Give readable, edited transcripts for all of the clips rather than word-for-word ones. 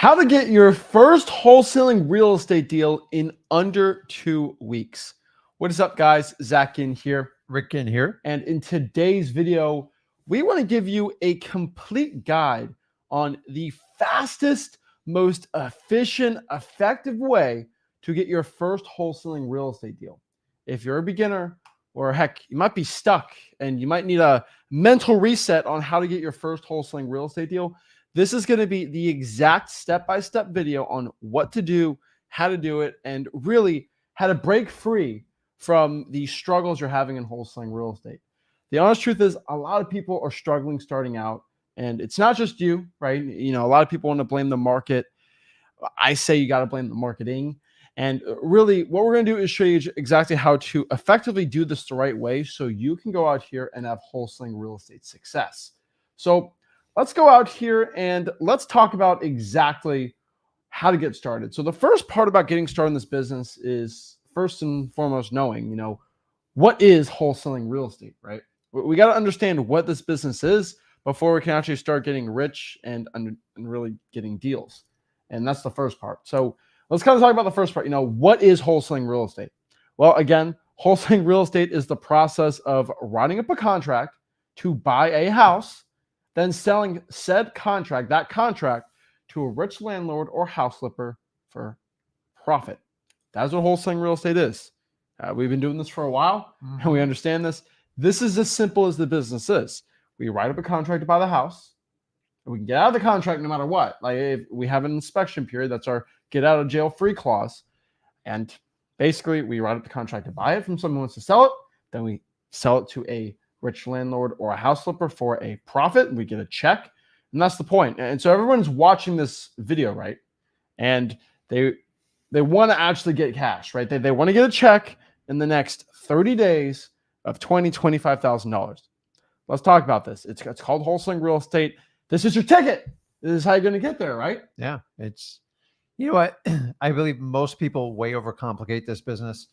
How to get your first wholesaling real estate deal in under 2 weeks. What is up, guys? Zach Ginn here. Rick Ginn here. And in today's video, we want to give you a complete guide on the fastest, most efficient, effective way to get your first wholesaling real estate deal. If you're a beginner, or heck, you might be stuck and you might need a mental reset on how to get your first wholesaling real estate deal, this is going to be the exact step-by-step video on what to do, how to do it, and really how to break free from the struggles you're having in wholesaling real estate. The honest truth is a lot of people are struggling starting out, and it's not just you, right? You know, a lot of people want to blame the market. I say you got to blame the marketing. And really what we're going to do is show you exactly how to effectively do this the right way so you can go out here and have wholesaling real estate success. So let's go out here and let's talk about exactly how to get started. So the first part about getting started in this business is first and foremost knowing, what is wholesaling real estate, right? We got to understand what this business is before we can actually start getting rich and really getting deals. And that's the first part. So let's kind of talk about the first part. What is wholesaling real estate? Well, again, wholesaling real estate is the process of writing up a contract to buy a house, then selling that contract to a rich landlord or house flipper for profit. That's what wholesaling real estate is. We've been doing this for a while, and we understand this. This is as simple as the business is. We write up a contract to buy the house, and we can get out of the contract no matter what. Like if we have an inspection period, that's our get out of jail free clause. And basically, we write up the contract to buy it from someone who wants to sell it. Then we sell it to a rich landlord or a house flipper for a profit, and we get a check. And that's the point. And so everyone's watching this video, right? And they want to actually get cash, right? They want to get a check in the next 30 days of $20,000, $25,000. Let's talk about this. It's called wholesaling real estate. This is your ticket. This is how you're going to get there, right? Yeah, you know what? I believe most people way overcomplicate this business.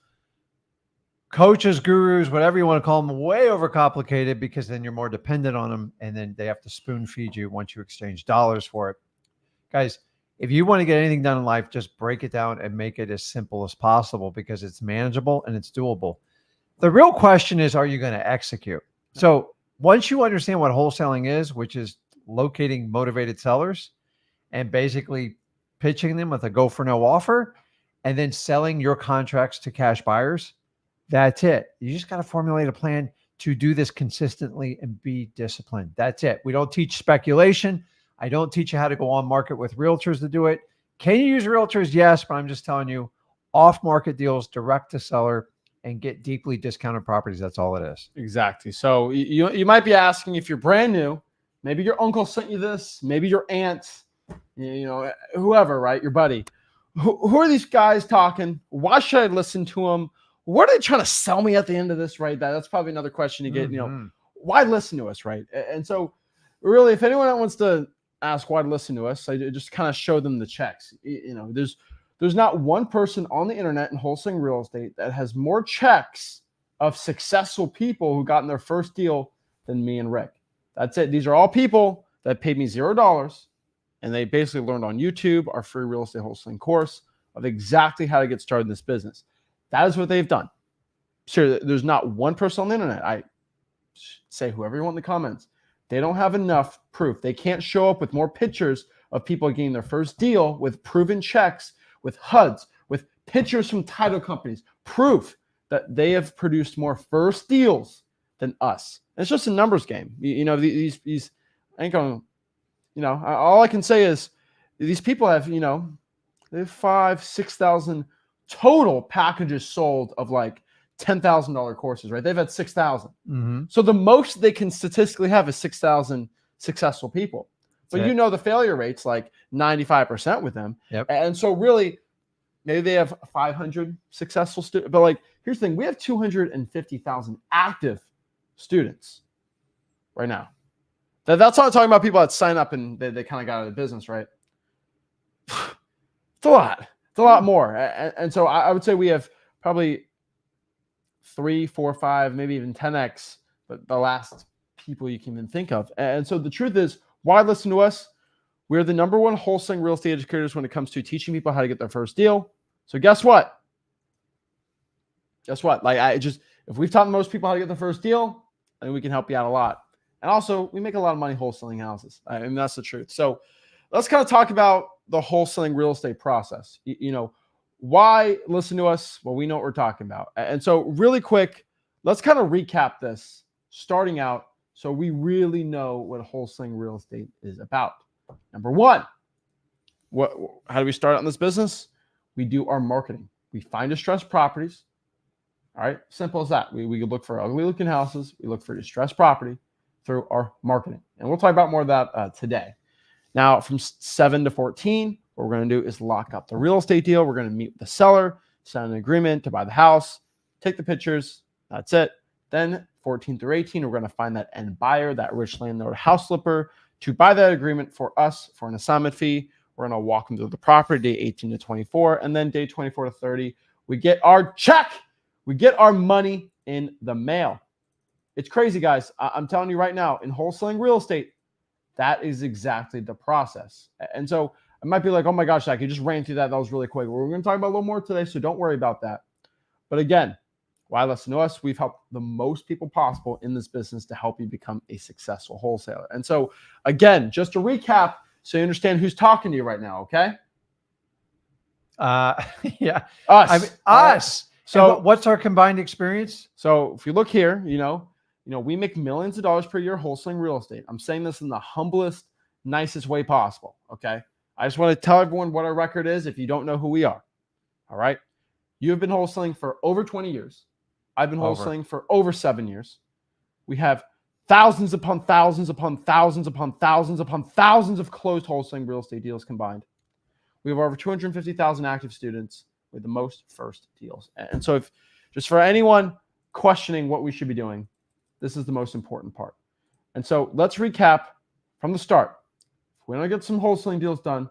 Coaches, gurus, whatever you want to call them, way overcomplicated because then you're more dependent on them and then they have to spoon feed you once you exchange dollars for it. Guys, if you want to get anything done in life, just break it down and make it as simple as possible because it's manageable and it's doable. The real question is, are you going to execute? So once you understand what wholesaling is, which is locating motivated sellers and basically pitching them with a go for no offer and then selling your contracts to cash buyers, that's it. You just got to formulate a plan to do this consistently and be disciplined. That's it. We don't teach speculation. I don't teach you how to go on market with realtors to do it. Can you use realtors? Yes, but I'm just telling you off market deals, direct to seller, and get deeply discounted properties. That's all it is. Exactly. So you might be asking, if you're brand new, maybe your uncle sent you this, maybe your aunt, whoever, right? Your buddy. Who are these guys talking? Why should I listen to them? What are they trying to sell me at the end of this, right? That's probably another question you get, why listen to us, right? And so really, if anyone wants to ask why to listen to us, I just kind of show them the checks. There's not one person on the internet in wholesaling real estate that has more checks of successful people who got in their first deal than me and Rick. That's it. These are all people that paid me $0, and they basically learned on YouTube, our free real estate wholesaling course, of exactly how to get started in this business. That is what they've done. Sure, there's not one person on the internet. I say whoever you want in the comments. They don't have enough proof. They can't show up with more pictures of people getting their first deal with proven checks, with HUDs, with pictures from title companies, proof that they have produced more first deals than us. And it's just a numbers game. These I ain't going, all I can say is these people have, they have 5,000, 6,000 total packages sold of like $10,000 courses, right? They've had 6,000. So the most they can statistically have is 6,000 successful people. But the failure rate's like 95% with them. Yep. And so really, maybe they have 500 successful students. But like, here's the thing. We have 250,000 active students right now. That's all I'm talking about, people that sign up and they kind of got out of the business, right? It's a lot. It's a lot more. And so I would say we have probably 3, 4, 5, maybe even 10x the last people you can even think of. And so the truth is, why listen to us? We're the number one wholesaling real estate educators when it comes to teaching people how to get their first deal. So guess what? Guess what? If we've taught most people how to get their first deal, then we can help you out a lot. And also, we make a lot of money wholesaling houses. I mean, that's the truth. So let's kind of talk about the wholesaling real estate process. Why listen to us? Well, we know what we're talking about. And so really quick, let's kind of recap this starting out so we really know what wholesaling real estate is about. Number one, how do we start out in this business? We do our marketing. We find distressed properties. All right, simple as that. We look for ugly looking houses. We look for distressed property through our marketing. And we'll talk about more of that today. Now, from 7 to 14, what we're going to do is lock up the real estate deal. We're going to meet with the seller, sign an agreement to buy the house, take the pictures. That's it. Then 14 through 18, we're going to find that end buyer, that rich landlord house flipper, to buy that agreement for us for an assignment fee. We're going to walk them through the property day 18 to 24. And then day 24 to 30, we get our check. We get our money in the mail. It's crazy, guys. I'm telling you right now, in wholesaling real estate, that is exactly the process. And so I might be like, oh my gosh, Zach, you just ran through that. That was really quick. We're going to talk about a little more today, so don't worry about that. But again, why listen to us? We've helped the most people possible in this business to help you become a successful wholesaler. And so again, just to recap, so you understand who's talking to you right now, okay? Yeah. Us. I mean, us. So what's our combined experience? So if you look here, we make millions of dollars per year wholesaling real estate. I'm saying this in the humblest, nicest way possible. Okay. I just want to tell everyone what our record is if you don't know who we are. All right. You have been wholesaling for over 20 years. I've been wholesaling for over 7 years. We have thousands upon thousands upon thousands upon thousands upon thousands of closed wholesaling real estate deals combined. We have over 250,000 active students with the most first deals. And so if just for anyone questioning what we should be doing, this is the most important part. And so let's recap from the start. If we want to get some wholesaling deals done,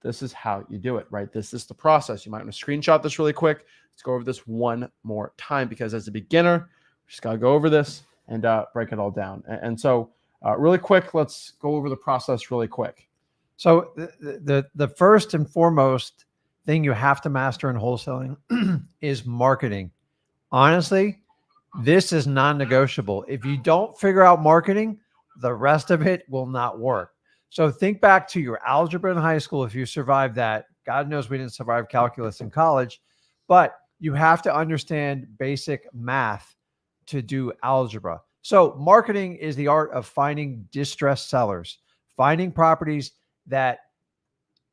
this is how you do it, right? This is the process. You might want to screenshot this really quick. Let's go over this one more time because as a beginner, we just got to go over this and break it all down. And so really quick, let's go over the process really quick. So the first and foremost thing you have to master in wholesaling is marketing. Honestly, this is non-negotiable. If you don't figure out marketing, the rest of it will not work. So think back to your algebra in high school. If you survived that, God knows we didn't survive calculus in college, but you have to understand basic math to do algebra. So marketing is the art of finding distressed sellers, finding properties that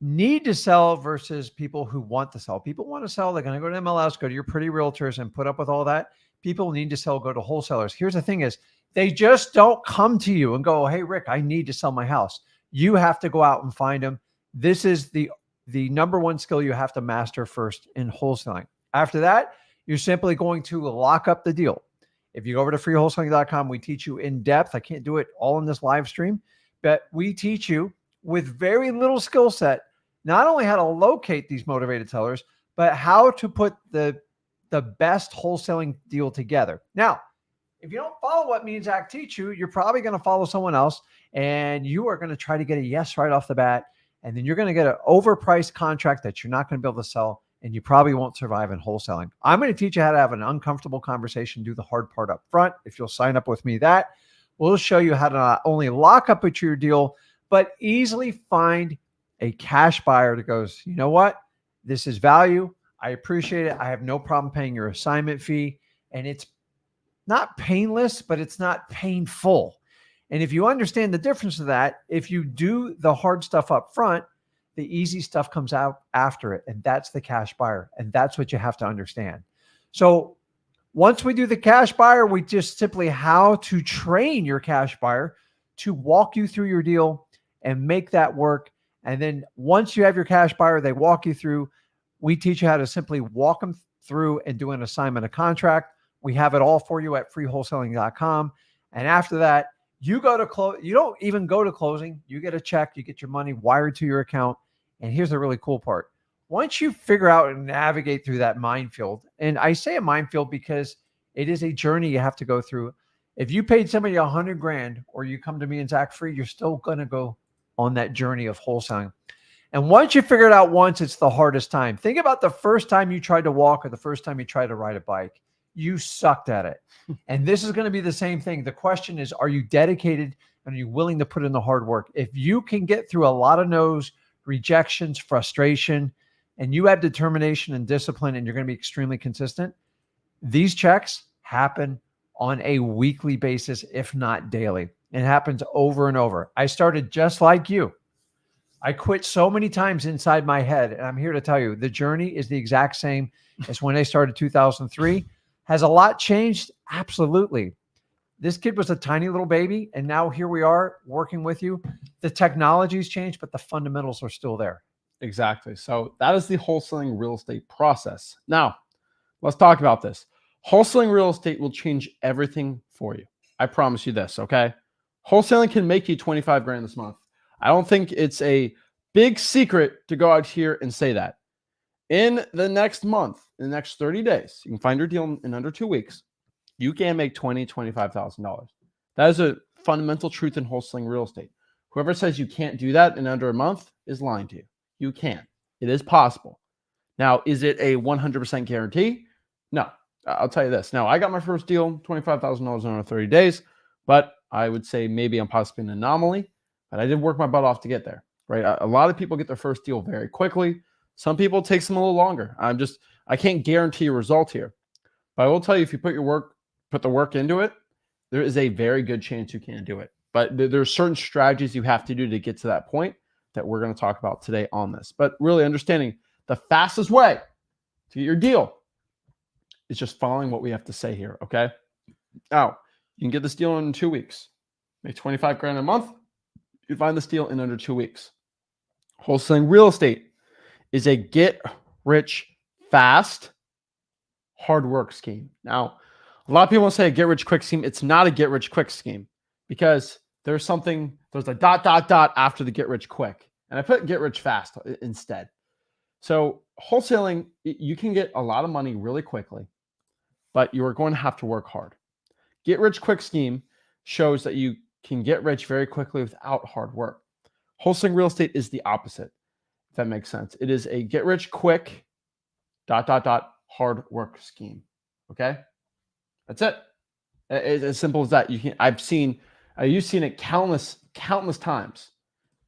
need to sell versus people who want to sell. People want to sell. They're going to go to MLS, go to your pretty realtors and put up with all that. People need to sell, go to wholesalers. Here's the thing is they just don't come to you and go, hey, Rick, I need to sell my house. You have to go out and find them. This is the number one skill you have to master first in wholesaling. After that, you're simply going to lock up the deal. If you go over to freewholesaling.com, we teach you in depth. I can't do it all in this live stream, but we teach you with very little skill set, not only how to locate these motivated sellers, but how to put the best wholesaling deal together. Now, if you don't follow what me and Zach teach you, you're probably going to follow someone else and you are going to try to get a yes right off the bat. And then you're going to get an overpriced contract that you're not going to be able to sell. And you probably won't survive in wholesaling. I'm going to teach you how to have an uncomfortable conversation, do the hard part up front. If you'll sign up with me, we'll show you how to not only lock up with your deal, but easily find a cash buyer that goes, you know what? This is value. I appreciate it. I have no problem paying your assignment fee. And it's not painless, but it's not painful. And if you understand the difference of that, if you do the hard stuff up front, the easy stuff comes out after it. And that's the cash buyer. And that's what you have to understand. So once we do the cash buyer, we just simply how to train your cash buyer to walk you through your deal and make that work. And then once you have your cash buyer, they walk you through. We teach you how to simply walk them through and do an assignment, a contract. We have it all for you at freewholesaling.com. And after that, you go to close. You don't even go to closing. You get a check. You get your money wired to your account. And here's the really cool part. Once you figure out and navigate through that minefield, and I say a minefield because it is a journey you have to go through. If you paid somebody $100,000 or you come to me and Zach Free, you're still going to go on that journey of wholesaling. And once you figure it out once, it's the hardest time. Think about the first time you tried to walk or the first time you tried to ride a bike. You sucked at it. And this is going to be the same thing. The question is, are you dedicated and are you willing to put in the hard work? If you can get through a lot of no's, rejections, frustration, and you have determination and discipline, and you're going to be extremely consistent, these checks happen on a weekly basis, if not daily. It happens over and over. I started just like you. I quit so many times inside my head, and I'm here to tell you, the journey is the exact same as when I started 2003. Has a lot changed? Absolutely. This kid was a tiny little baby, and now here we are working with you. The technology's changed, but the fundamentals are still there. Exactly. So that is the wholesaling real estate process. Now, let's talk about this. Wholesaling real estate will change everything for you. I promise you this, okay? Wholesaling can make you 25 grand this month. I don't think it's a big secret to go out here and say that. In the next month, in the next 30 days, you can find your deal in under 2 weeks. You can make $20,000, $25,000. That is a fundamental truth in wholesaling real estate. Whoever says you can't do that in under a month is lying to you. You can. It is possible. Now, is it a 100% guarantee? No. I'll tell you this. Now, I got my first deal, $25,000 in under 30 days, but I would say maybe I'm possibly an anomaly, but I did work my butt off to get there, right? A lot of people get their first deal very quickly. Some people, it takes them a little longer. I can't guarantee a result here, but I will tell you, if you put the work into it, there is a very good chance you can do it. But there's certain strategies you have to do to get to that point that we're going to talk about today on this. But really understanding the fastest way to get your deal is just following what we have to say here, okay? Now, you can get this deal in 2 weeks. Make 25 grand a month. You find this deal in under 2 weeks. Wholesaling real estate is a get rich fast, hard work scheme. Now, a lot of people say a get rich quick scheme. It's not a get rich quick scheme because there's a dot after the get rich quick. And I put get rich fast instead. So wholesaling, you can get a lot of money really quickly, but you are going to have to work hard. Get rich quick scheme shows that you can get rich very quickly without hard work. Wholesaling real estate is the opposite, if that makes sense. It is a get rich quick hard work scheme. Okay? That's it. It's as simple as that. You've seen it countless times.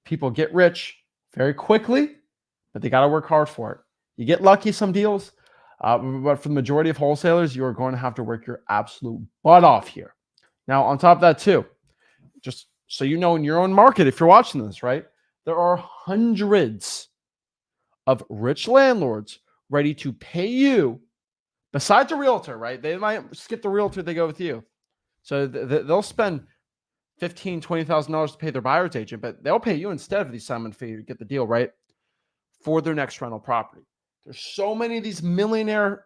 People get rich very quickly, but they got to work hard for it. You get lucky some deals, but for the majority of wholesalers, you are going to have to work your absolute butt off here. Now, on top of that too, just so you know in your own market, if you're watching this, right, there are hundreds of rich landlords ready to pay you, besides a realtor, right? They might skip the realtor, they go with you. So they'll spend $15,000, $20,000 to pay their buyer's agent, but they'll pay you instead of the assignment fee to get the deal, right? For their next rental property. There's so many of these millionaire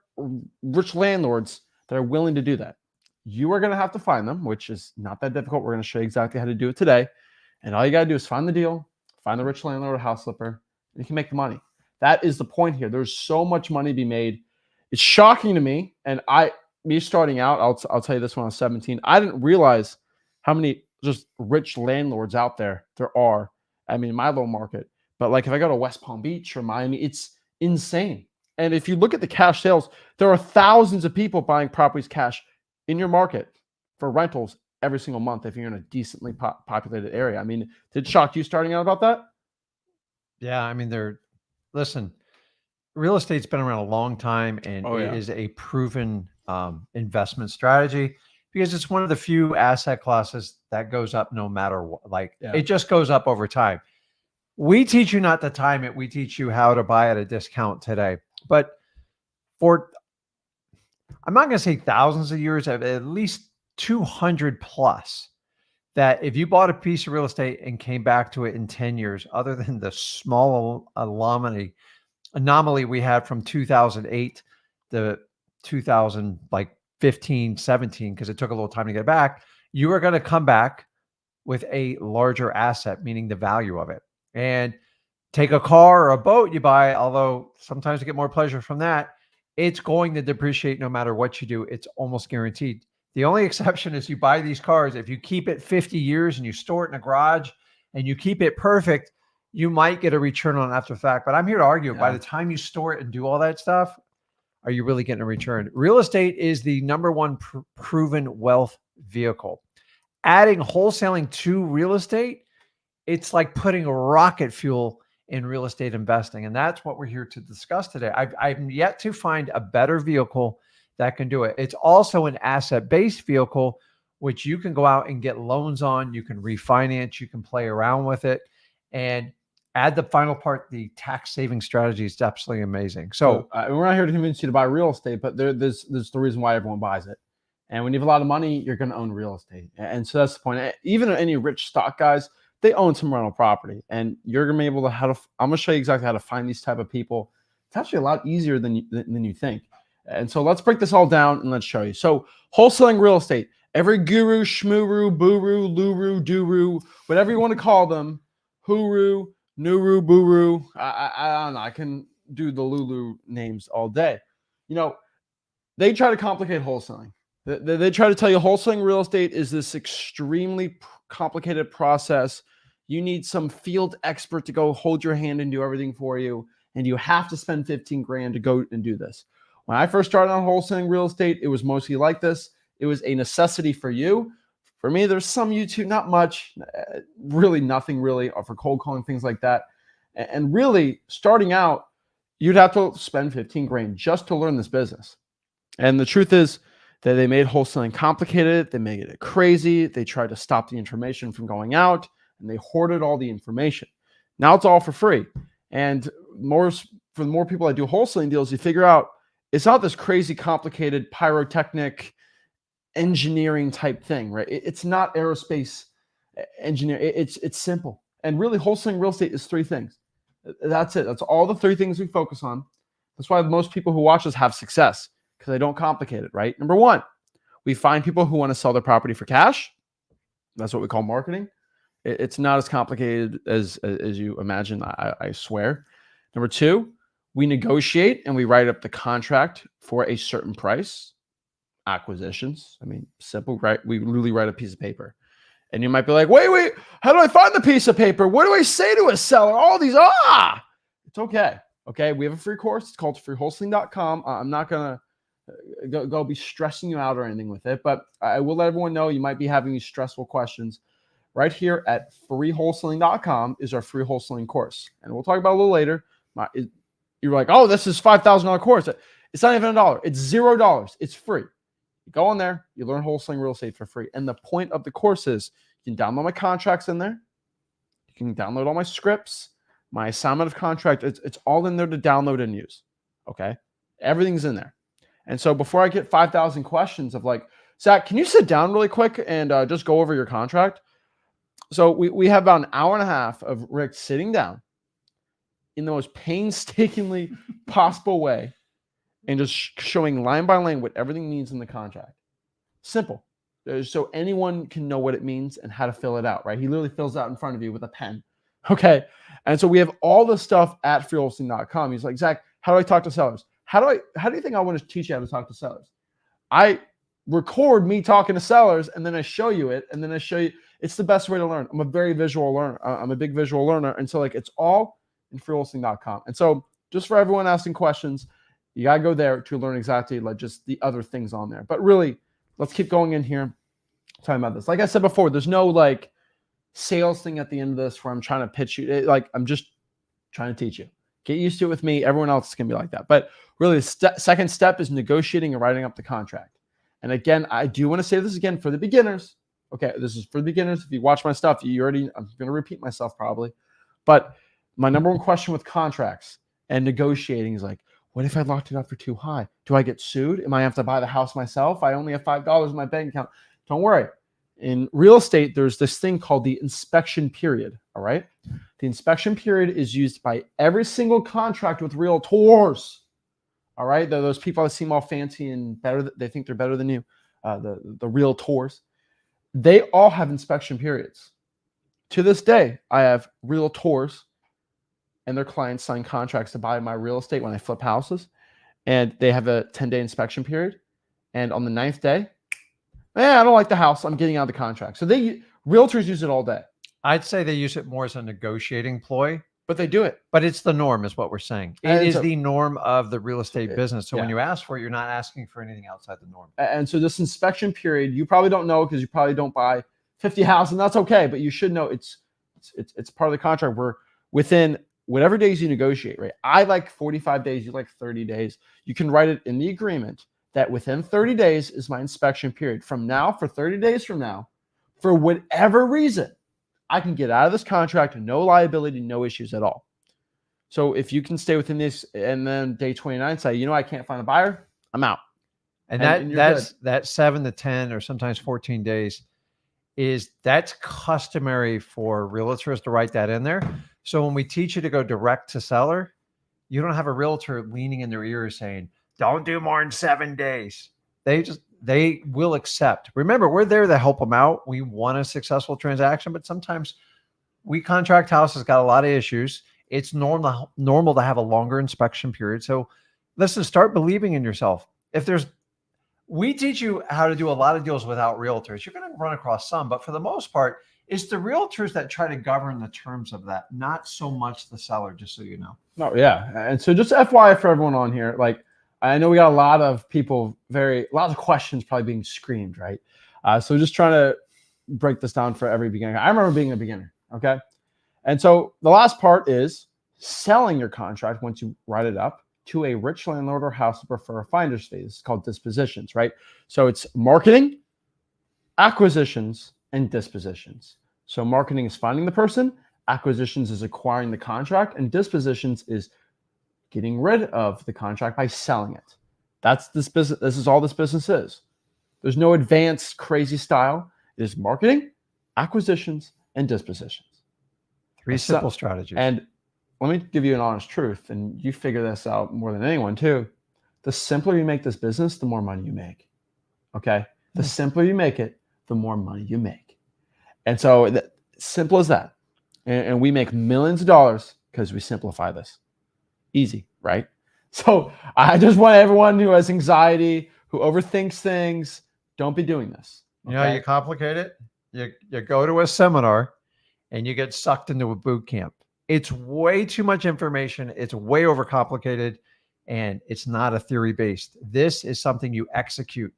rich landlords that are willing to do that. You are going to have to find them, which is not that difficult. We're going to show you exactly how to do it today. And all you got to do is find the deal, find the rich landlord or house flipper, and you can make the money. That is the point here. There's so much money to be made. It's shocking to me. And me starting out, I'll tell you this when I was 17, I didn't realize how many just rich landlords out there are. I mean, in my little market. But like if I go to West Palm Beach or Miami, it's insane. And if you look at the cash sales, there are thousands of people buying properties cash in your market for rentals every single month if you're in a decently populated area. I mean, did it shock you starting out about that? Yeah, I mean, listen, real estate's been around a long time, and it is a proven investment strategy because it's one of the few asset classes that goes up no matter what. It just goes up over time. We teach you not to time it. We teach you how to buy at a discount today. But I'm not going to say thousands of years, at least 200 plus, that if you bought a piece of real estate and came back to it in 10 years, other than the small anomaly we had from 2008 to 2015, 17, because it took a little time to get back, you are going to come back with a larger asset, meaning the value of it. And take a car or a boat you buy, although sometimes you get more pleasure from that, it's going to depreciate no matter what you do. It's almost guaranteed. The only exception is you buy these cars, if you keep it 50 years and you store it in a garage and you keep it perfect, you might get a return on after fact. But I'm here to argue, by Yeah. the time you store it and do all that stuff, are you really getting a return? Real estate is the number one proven wealth vehicle. Adding wholesaling to real estate, it's like putting rocket fuel in real estate investing. And that's what we're here to discuss today. I've yet to find a better vehicle that can do it. It's also an asset-based vehicle, which you can go out and get loans on, you can refinance, you can play around with it. And add the final part, the tax saving strategy is absolutely amazing. So we're not here to convince you to buy real estate, but there's the reason why everyone buys it. And when you have a lot of money, you're going to own real estate. And so that's the point. Even any rich stock guys, they own some rental property, and you're going to be able to I'm going to show you exactly how to find these type of people. It's actually a lot easier than you think. And so let's break this all down and let's show you. So wholesaling real estate, every guru, shmuru, buru, luru, duru, whatever you want to call them, huru, nuru, buru. I don't know. I can do the Lulu names all day. They try to complicate wholesaling. They try to tell you wholesaling real estate is this extremely complicated process. You need some field expert to go hold your hand and do everything for you. And you have to spend 15 grand to go and do this. When I first started on wholesaling real estate, it was mostly like this. It was a necessity for you. For me, there's some YouTube, not much, really nothing really for cold calling, things like that. And really starting out, you'd have to spend 15 grand just to learn this business. And the truth is that they made wholesaling complicated. They made it crazy. They tried to stop the information from going out, and they hoarded all the information. Now it's all for free. And for the more people that do wholesaling deals, you figure out it's not this crazy, complicated pyrotechnic engineering type thing, right? It's not aerospace engineer. It's simple. And really, wholesaling real estate is three things. That's it. That's all the three things we focus on. That's why most people who watch us have success, because they don't complicate it, right? Number one, we find people who want to sell their property for cash. That's what we call marketing. It's not as complicated as you imagine, I swear. Number two, we negotiate and we write up the contract for a certain price. Acquisitions. I mean, simple, right? We literally write a piece of paper. And you might be like, wait, how do I find the piece of paper? What do I say to a seller? All these, it's okay. Okay. We have a free course. It's called freewholesaling.com. I'm not going to go be stressing you out or anything with it, but I will let everyone know you might be having these stressful questions. Right here at freewholesaling.com is our free wholesaling course. And we'll talk about it a little later. You're like, oh, this is $5,000 course. It's not even $1. It's $0. It's free. You go on there, you learn wholesaling real estate for free. And the point of the course is you can download my contracts in there. You can download all my scripts, my assignment of contract. It's all in there to download and use. Okay. Everything's in there. And so before I get 5,000 questions of like, Zach, can you sit down really quick and just go over your contract? So we have about an hour and a half of Rick sitting down in the most painstakingly possible way and just showing line by line what everything means in the contract. Simple. So anyone can know what it means and how to fill it out, right? He literally fills it out in front of you with a pen. Okay. And so we have all the stuff at freewholesaling.com. He's like, Zach, how do I talk to sellers? How do you think I want to teach you how to talk to sellers? I record me talking to sellers and then I show you it. And then I show you, it's the best way to learn. I'm a very visual learner. I'm a big visual learner. And so like, it's all in freewholesaling.com. And so just for everyone asking questions, you got to go there to learn exactly like just the other things on there. But really, let's keep going in here talking about this. Like I said before, there's no like sales thing at the end of this where I'm trying to pitch you. I'm just trying to teach you. Get used to it with me. Everyone else is going to be like that. But really, the second step is negotiating and writing up the contract. And again, I do want to say this again for the beginners. Okay, this is for the beginners. If you watch my stuff, I'm going to repeat myself probably. But my number one question with contracts and negotiating is like, what if I locked it up for too high? Do I get sued? Am I have to buy the house myself? I only have $5 in my bank account. Don't worry. In real estate, there's this thing called the inspection period. All right. The inspection period is used by every single contract with realtors. All right. Those people that seem all fancy and better, they think they're better than you. The realtors, they all have inspection periods. To this day, I have realtors and their clients sign contracts to buy my real estate when I flip houses. And they have a 10-day inspection period. And on the 9th day, I don't like the house. I'm getting out of the contract. So realtors use it all day. I'd say they use it more as a negotiating ploy, but they do it. but it's the norm, is what we're saying. It And is so, the norm of the real estate it- business. So when yeah. you ask for it, you're not asking for anything outside the norm. And so this inspection period, you probably don't know because you probably don't buy 50 houses, and that's okay. But you should know it's part of the contract. Where within whatever days you negotiate, right? I like 45 days. You like 30 days. You can write it in the agreement that within 30 days is my inspection period. From now, for 30 days from now, for whatever reason, I can get out of this contract, no liability, no issues at all. So if you can stay within this, and then day 29 say, I can't find a buyer, I'm out. And And that 7 to 10 or sometimes 14 days that's customary for realtors to write that in there. So when we teach you to go direct to seller, you don't have a realtor leaning in their ears saying, don't do more than 7 days. They will accept. Remember, we're there to help them out. We want a successful transaction, but sometimes we contract houses got a lot of issues. It's normal to have a longer inspection period. So listen, start believing in yourself. We teach you how to do a lot of deals without realtors. You're going to run across some, but for the most part, it's the realtors that try to govern the terms of that, not so much the seller, just so you know. No, yeah. And so just FYI for everyone on here, like, I know we got a lot of people, lots of questions probably being screamed, right? So just trying to break this down for every beginner. I remember being a beginner, okay? And so the last part is selling your contract once you write it up to a rich landlord or house to prefer a finder's fee. This is called dispositions, right? So it's marketing, acquisitions, and dispositions. So marketing is finding the person, acquisitions is acquiring the contract, and dispositions is getting rid of the contract by selling it. That's this business. This is all this business is. There's no advanced crazy style. It is marketing, acquisitions, and dispositions. Three simple strategies. And let me give you an honest truth, and you figure this out more than anyone too. The simpler you make this business, the more money you make. Okay? The simpler you make it, the more money you make. And so simple as that. And we make millions of dollars because we simplify this. Easy, right? So I just want everyone who has anxiety, who overthinks things, don't be doing this. Okay? You know, you complicate it. You go to a seminar and you get sucked into a boot camp. It's way too much information. It's way overcomplicated, and it's not a theory based. This is something you execute.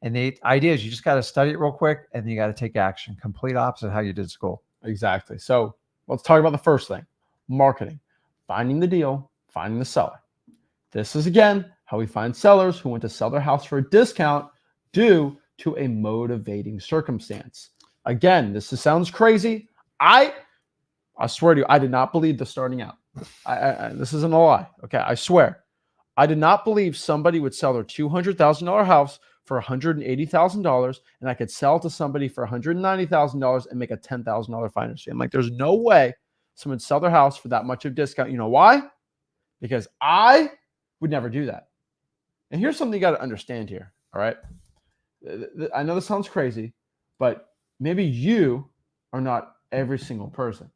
And the idea is you just got to study it real quick, and then you got to take action. Complete opposite how you did school. Exactly. So let's talk about the first thing, marketing, finding the deal, finding the seller. This is, again, how we find sellers who want to sell their house for a discount due to a motivating circumstance. Again, sounds crazy. I swear to you, I did not believe this starting out. This isn't a lie. Okay, I swear. I did not believe somebody would sell their $200,000 house for $180,000, and I could sell it to somebody for $190,000 and make a $10,000 finder's fee. I'm like, there's no way someone would sell their house for that much of a discount. You know why? Because I would never do that. And here's something you got to understand here. All right. I know this sounds crazy, but maybe you are not every single person.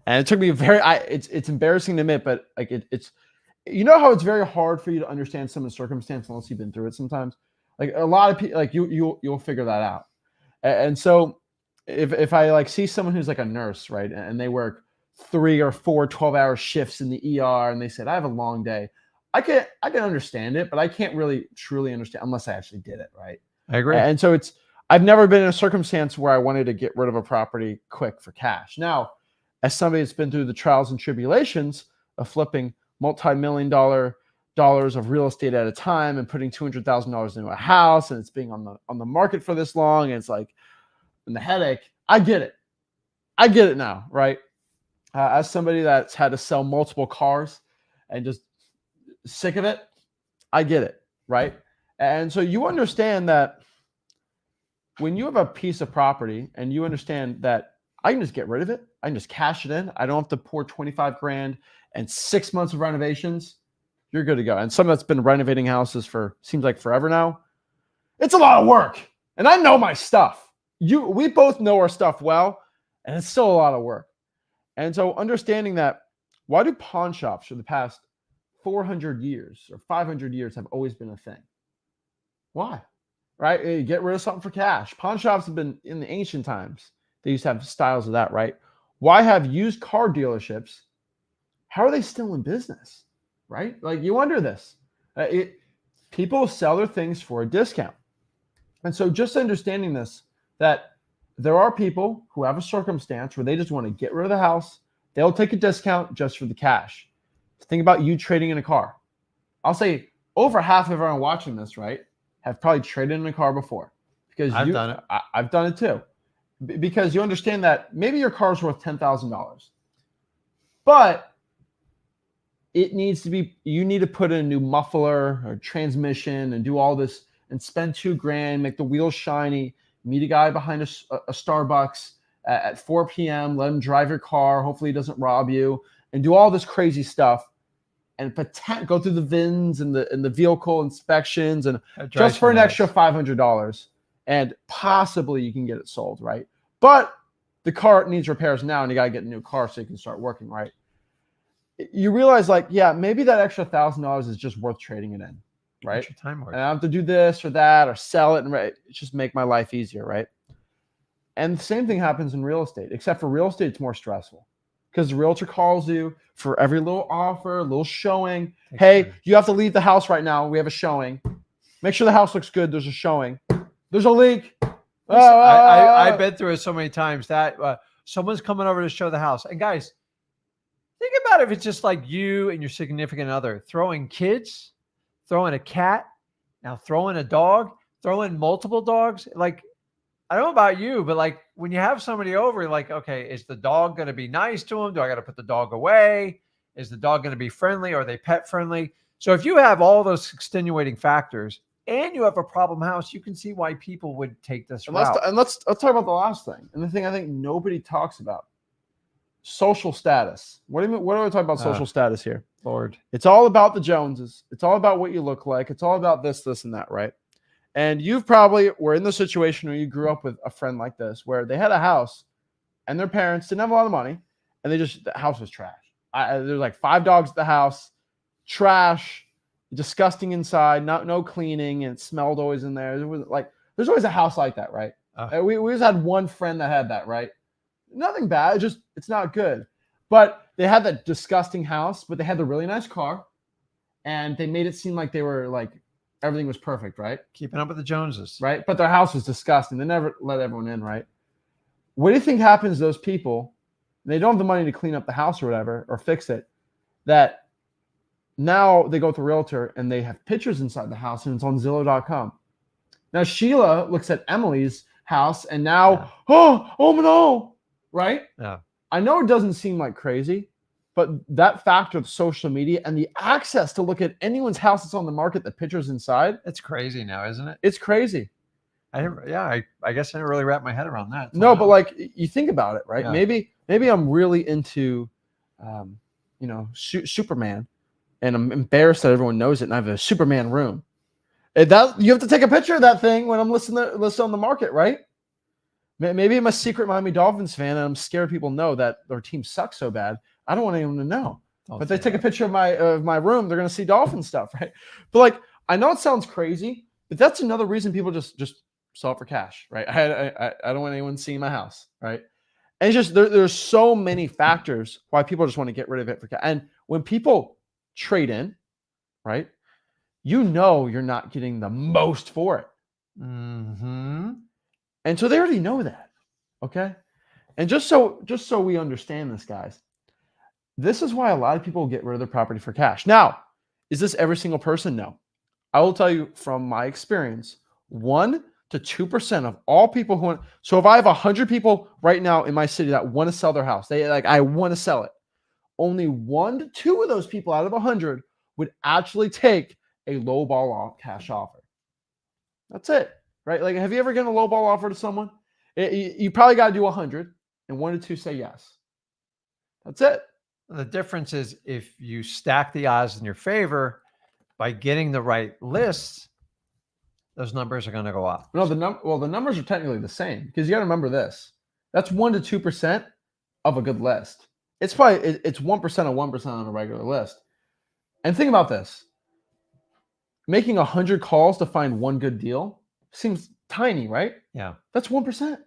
And it took me it's embarrassing to admit, but like it's, you know how it's very hard for you to understand someone's circumstance unless you've been through it sometimes. Like a lot of people, like you'll figure that out. And so if I like see someone who's like a nurse, right, and they work 3 or 4 12-hour shifts in the ER, and they said, I have a long day. I can understand it, but I can't really truly understand unless I actually did it, right? I agree. And so I've never been in a circumstance where I wanted to get rid of a property quick for cash. Now, as somebody that's been through the trials and tribulations of flipping multi-million-dollar dollars of real estate at a time and putting $200,000 into a house, and it's being on the market for this long, and it's like, and the headache, I get it. I get it now, right? As somebody that's had to sell multiple cars and just sick of it, I get it, right? And so you understand that when you have a piece of property and you understand that I can just get rid of it, I can just cash it in, I don't have to pour 25 grand and 6 months of renovations, you're good to go. And someone that's been renovating houses for seems like forever now, it's a lot of work. And I know my stuff. We both know our stuff well, and it's still a lot of work. And so understanding that, why do pawn shops for the past 400 years or 500 years have always been a thing? Why? Right? You get rid of something for cash. Pawn shops have been in the ancient times. They used to have styles of that, right? Why have used car dealerships? How are they still in business? Right? Like you wonder this. People sell their things for a discount. And so just understanding this, that there are people who have a circumstance where they just want to get rid of the house. They'll take a discount just for the cash. Think about you trading in a car. I'll say over half of everyone watching this, right, have probably traded in a car before. Because I've done it. I've done it too. Because you understand that maybe your car's worth $10,000. But it needs to be, you need to put in a new muffler or transmission and do all this and spend $2,000, make the wheels shiny, meet a guy behind a Starbucks at 4 p.m., let him drive your car, hopefully he doesn't rob you, and do all this crazy stuff and go through the VINs and the vehicle inspections and just for an extra $500, and possibly you can get it sold, right? But the car needs repairs now and you got to get a new car so you can start working, right? You realize, like, yeah, maybe that extra $1,000 is just worth trading it in, right? Time and I have to do this or that or sell it and just make my life easier, right? And the same thing happens in real estate, except for real estate, it's more stressful because the realtor calls you for every little offer, little showing. Hey, you have to leave the house right now. We have a showing. Make sure the house looks good. There's a showing. There's a leak. I've been through it so many times that someone's coming over to show the house. And guys, think about if it's just like you and your significant other throwing kids, throwing a cat, now throwing a dog, throwing multiple dogs. Like, I don't know about you, but like when you have somebody over, like, okay, is the dog going to be nice to him? Do I got to put the dog away? Is the dog going to be friendly? Are they pet friendly? So if you have all those extenuating factors and you have a problem house, you can see why people would take this route. Let's talk about the last thing. And the thing I think nobody talks about. Social status. What do we talk about social status here? Lord. It's all about the Joneses. It's all about what you look like. It's all about this, and that, right? And you've probably were in the situation where you grew up with a friend like this, where they had a house and their parents didn't have a lot of money and the house was trash. There's like 5 dogs at the house, trash, disgusting inside, no cleaning, and it smelled always in there. There's always a house like that, right? We just had one friend that had that, right? Nothing bad, it's not good. But they had that disgusting house, but they had the really nice car, and they made it seem like they were like everything was perfect, right? Keeping up with the Joneses. Right? But their house was disgusting. They never let everyone in, right? What do you think happens to those people? They don't have the money to clean up the house or whatever, or fix it, that now they go with the realtor and they have pictures inside the house and it's on Zillow.com. Now Sheila looks at Emily's house and now, oh no, right? Yeah. I know it doesn't seem like crazy, but that factor of social media and the access to look at anyone's house that's on the market, the pictures inside. It's crazy now, isn't it? It's crazy. I guess I didn't really wrap my head around that. No, but like you think about it, right? Yeah. Maybe I'm really into, Superman, and I'm embarrassed that everyone knows it, and I have a Superman room. And that you have to take a picture of that thing when I'm listed on the market, right? Maybe I'm a secret Miami Dolphins fan, and I'm scared people know that their team sucks so bad. I don't want anyone to know. But they take a picture of my room, they're going to see Dolphin stuff, right? But like, I know it sounds crazy, but that's another reason people just sell it for cash, right? I don't want anyone seeing my house, right? And it's just there's so many factors why people just want to get rid of it for cash. And when people trade in, right, you're not getting the most for it. Mm-hmm. And so they already know that, okay? And just so we understand this, guys, this is why a lot of people get rid of their property for cash. Now, is this every single person? No. I will tell you from my experience, 1% to 2% of all people who want. So if I have 100 people right now in my city that want to sell their house, I want to sell it. Only 1 to 2 of those people out of 100 would actually take a low ball cash offer. That's it, right? Like, have you ever given a low ball offer to someone? You probably got to do 100, and 1 to 2 say yes. That's it. The difference is if you stack the odds in your favor by getting the right lists, those numbers are going to go up. No, the numbers are technically the same because you got to remember this. That's 1 to 2% of a good list. It's 1% of 1% on a regular list. And think about this. Making 100 calls to find one good deal seems tiny, right? Yeah. That's 1%.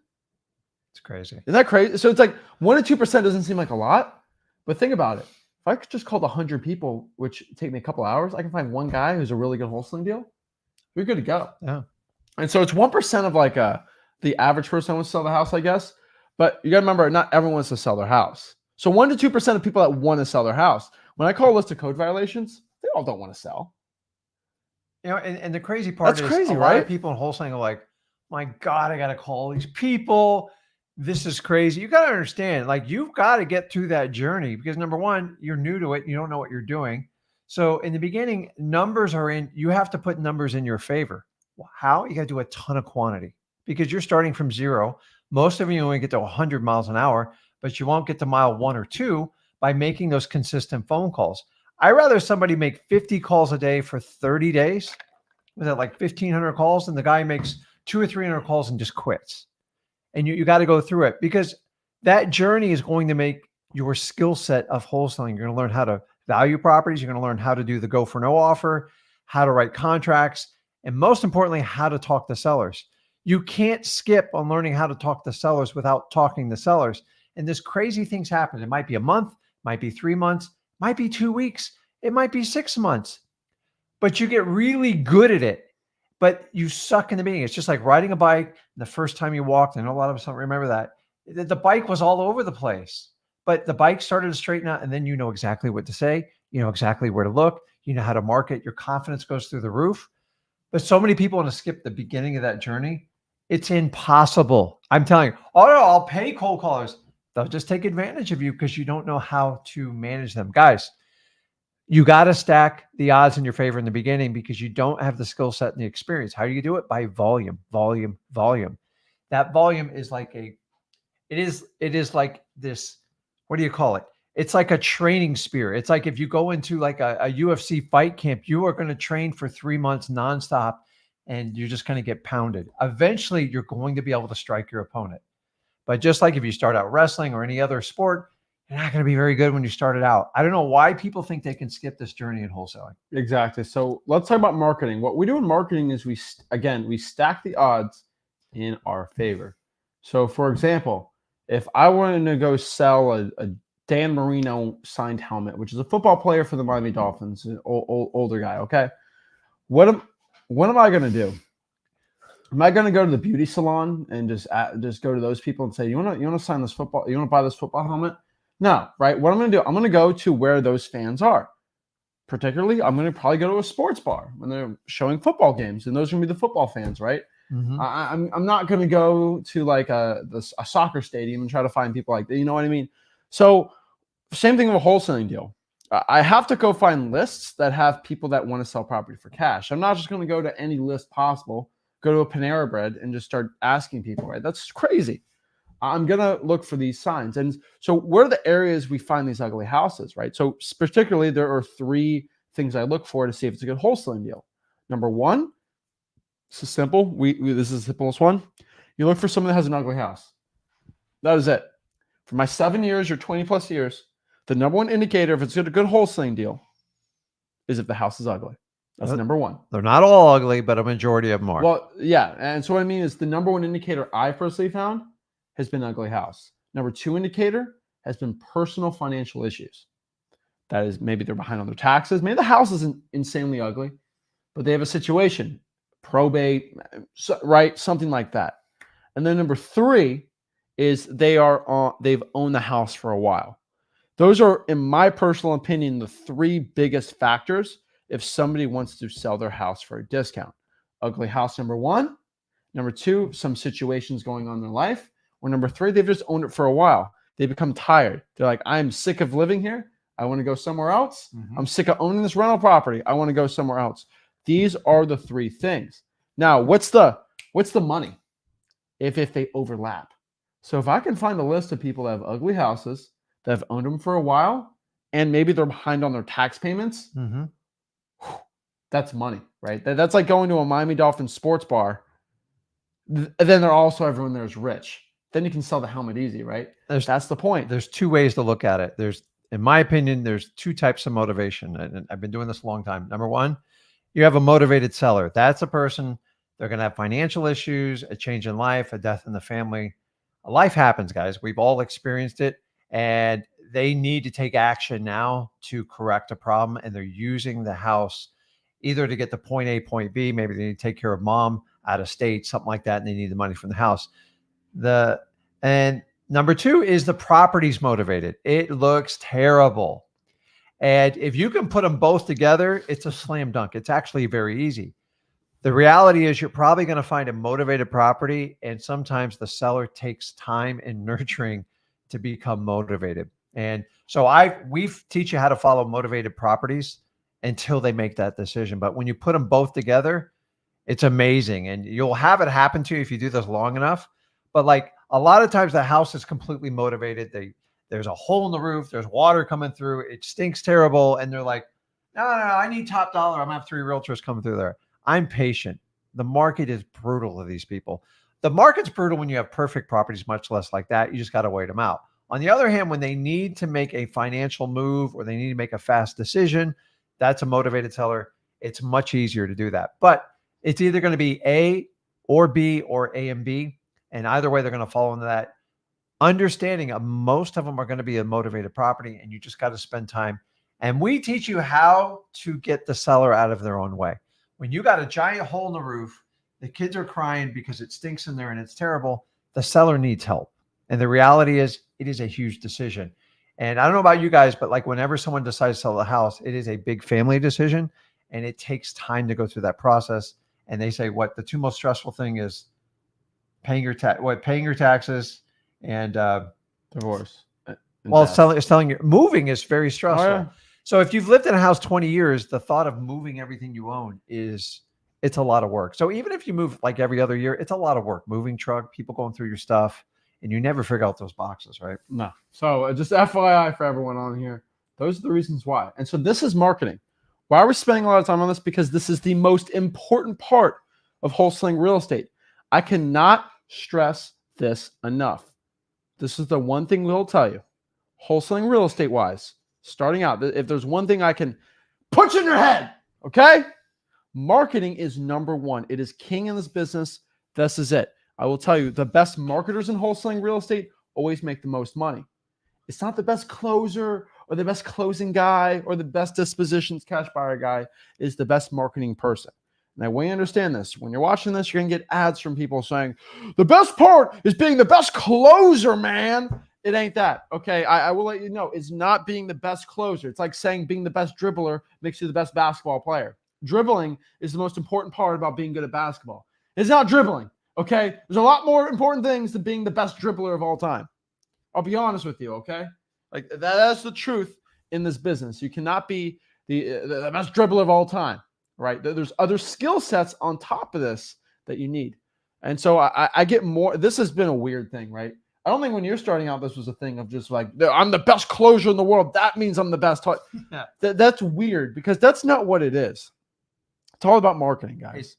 It's crazy. Isn't that crazy? So it's like 1 to 2% doesn't seem like a lot, but think about it. If I could just call 100 people, which take me a couple hours, I can find one guy who's a really good wholesaling deal. We're good to go. Yeah. And so it's 1% of like the average person wants to sell the house, I guess. But you got to remember, not everyone wants to sell their house. So 1 to 2% of people that want to sell their house. When I call a list of code violations, they all don't want to sell. And the crazy part That's is crazy, a lot of right? people in wholesaling are like, my God, I got to call these people. This is crazy. You got to understand, like, you've got to get through that journey because number one, you're new to it. You don't know what you're doing. So in the beginning, you have to put numbers in your favor. How? You got to do a ton of quantity because you're starting from zero. Most of you only get to 100 miles an hour, but you won't get to mile 1 or 2 by making those consistent phone calls. I'd rather somebody make 50 calls a day for 30 days. Was that like 1,500 calls? And the guy makes 200 or 300 calls and just quits. And you got to go through it because that journey is going to make your skill set of wholesaling. You're going to learn how to value properties. You're going to learn how to do the go for no offer, how to write contracts, and most importantly, how to talk to sellers. You can't skip on learning how to talk to sellers without talking to sellers. And this crazy things happen. It might be a month, might be 3 months, might be 2 weeks, it might be 6 months, but you get really good at it. But you suck in the beginning. It's just like riding a bike. The first time you walked, I know a lot of us don't remember that. The bike was all over the place, but the bike started to straighten out, and then you know exactly what to say. You know exactly where to look. You know how to market. Your confidence goes through the roof. But so many people want to skip the beginning of that journey. It's impossible. I'm telling you. Oh no, I'll pay cold callers. They'll just take advantage of you because you don't know how to manage them, guys. You got to stack the odds in your favor in the beginning because you don't have the skill set and the experience. How do you do it? By volume, volume, volume. That volume is like it is like this, what do you call it? It's like a training spear. It's like if you go into like a UFC fight camp, you are going to train for 3 months nonstop and you're just going to get pounded. Eventually, you're going to be able to strike your opponent. But just like if you start out wrestling or any other sport, you're not going to be very good when you started out. I don't know why people think they can skip this journey in wholesaling. Exactly. So let's talk about marketing. What we do in marketing is we stack the odds in our favor. So for example, if I wanted to go sell a Dan Marino signed helmet, which is a football player for the Miami Dolphins, an older guy, okay? What am I going to do? Am I going to go to the beauty salon and just go to those people and say, you want to sign this football? You want to buy this football helmet? No, right? What I'm going to do, I'm going to go to where those fans are. Particularly, I'm going to probably go to a sports bar when they're showing football games, and those are going to be the football fans, right? Mm-hmm. I'm not going to go to like a soccer stadium and try to find people like that. You know what I mean? So same thing with a wholesaling deal. I have to go find lists that have people that want to sell property for cash. I'm not just going to go to any list possible, go to a Panera Bread and just start asking people, right? That's crazy. I'm going to look for these signs. And so where are the areas we find these ugly houses, right? So particularly there are 3 things I look for to see if it's a good wholesaling deal. Number 1, this is simple. This is the simplest one. You look for someone that has an ugly house. That is it. For my 7 years or 20 plus years, the number 1 indicator if it's a good wholesaling deal is if the house is ugly. That's number 1. They're not all ugly, but a majority of them are. Well, yeah. And so what I mean is the number 1 indicator I personally found has been ugly house. Number 2 indicator has been personal financial issues. That is maybe they're behind on their taxes. Maybe the house isn't insanely ugly, but they have a situation, probate, right? Something like that. And then number 3 is they've owned the house for a while. Those are, in my personal opinion, the 3 biggest factors if somebody wants to sell their house for a discount. Ugly house, number 1. Number 2, some situations going on in their life. Or number 3, they've just owned it for a while. They become tired. They're like, I'm sick of living here. I want to go somewhere else. Mm-hmm. I'm sick of owning this rental property. I want to go somewhere else. These are the 3 things. Now, what's the money if they overlap? So if I can find a list of people that have ugly houses, that have owned them for a while, and maybe they're behind on their tax payments, mm-hmm. That's money, right? That's like going to a Miami Dolphins sports bar. Then they're also, everyone there is rich. Then you can sell the helmet easy, right? That's the point. There's 2 ways to look at it. In my opinion, there's 2 types of motivation. And I've been doing this a long time. Number 1, you have a motivated seller. That's a person, they're going to have financial issues, a change in life, a death in the family. life happens, guys. We've all experienced it, and they need to take action now to correct a problem. And they're using the house either to get to point A, point B. Maybe they need to take care of mom out of state, something like that, and they need the money from the house. And number two is the property's motivated. It looks terrible. And if you can put them both together, it's a slam dunk. It's actually very easy. The reality is you're probably going to find a motivated property, and sometimes the seller takes time and nurturing to become motivated. And so we teach you how to follow motivated properties until they make that decision. But when you put them both together, it's amazing. And you'll have it happen to you if you do this long enough. But like a lot of times the house is completely motivated. There's a hole in the roof. There's water coming through. It stinks terrible. And they're like, no, I need top dollar. I'm going to have 3 realtors coming through there. I'm patient. The market is brutal to these people. The market's brutal when you have perfect properties, much less like that. You just got to wait them out. On the other hand, when they need to make a financial move or they need to make a fast decision, that's a motivated seller. It's much easier to do that. But it's either going to be A or B or A and B. And either way, they're going to fall into that. Understanding most of them are going to be a motivated property, and you just got to spend time. And we teach you how to get the seller out of their own way. When you got a giant hole in the roof, the kids are crying because it stinks in there and it's terrible, the seller needs help. And the reality is it is a huge decision. And I don't know about you guys, but like whenever someone decides to sell a house, it is a big family decision, and it takes time to go through that process. And they say what the 2 most stressful thing is paying your taxes and divorce. Well, selling your moving is very stressful. Oh, yeah. So if you've lived in a house 20 years, the thought of moving everything you own it's a lot of work. So even if you move like every other year, it's a lot of work. Moving truck, people going through your stuff, and you never figure out those boxes, right? No. So just FYI for everyone on here, those are the reasons why. And so this is marketing. Why are we spending a lot of time on this? Because this is the most important part of wholesaling real estate. I cannot stress this enough. This is the one thing we'll tell you. Wholesaling real estate wise, starting out, if there's one thing I can put in your head, okay? Marketing is number one. It is king in this business. This is it. I will tell you, the best marketers in wholesaling real estate always make the most money. It's not the best closer or the best closing guy or the best dispositions cash buyer guy. Is the best marketing person. Now, when you understand this, when you're watching this, you're going to get ads from people saying, the best part is being the best closer, man. It ain't that. Okay, I will let you know. It's not being the best closer. It's like saying being the best dribbler makes you the best basketball player. Dribbling is the most important part about being good at basketball. It's not dribbling, okay? There's a lot more important things than being the best dribbler of all time. I'll be honest with you, okay? Like that's the truth in this business. You cannot be the best dribbler of all time, right? There's other skill sets on top of this that you need. And so I get more. This has been a weird thing, right? I don't think when you're starting out, this was a thing of just like, I'm the best closer in the world. That means I'm the best. Yeah. That's weird because that's not what it is. It's all about marketing, guys.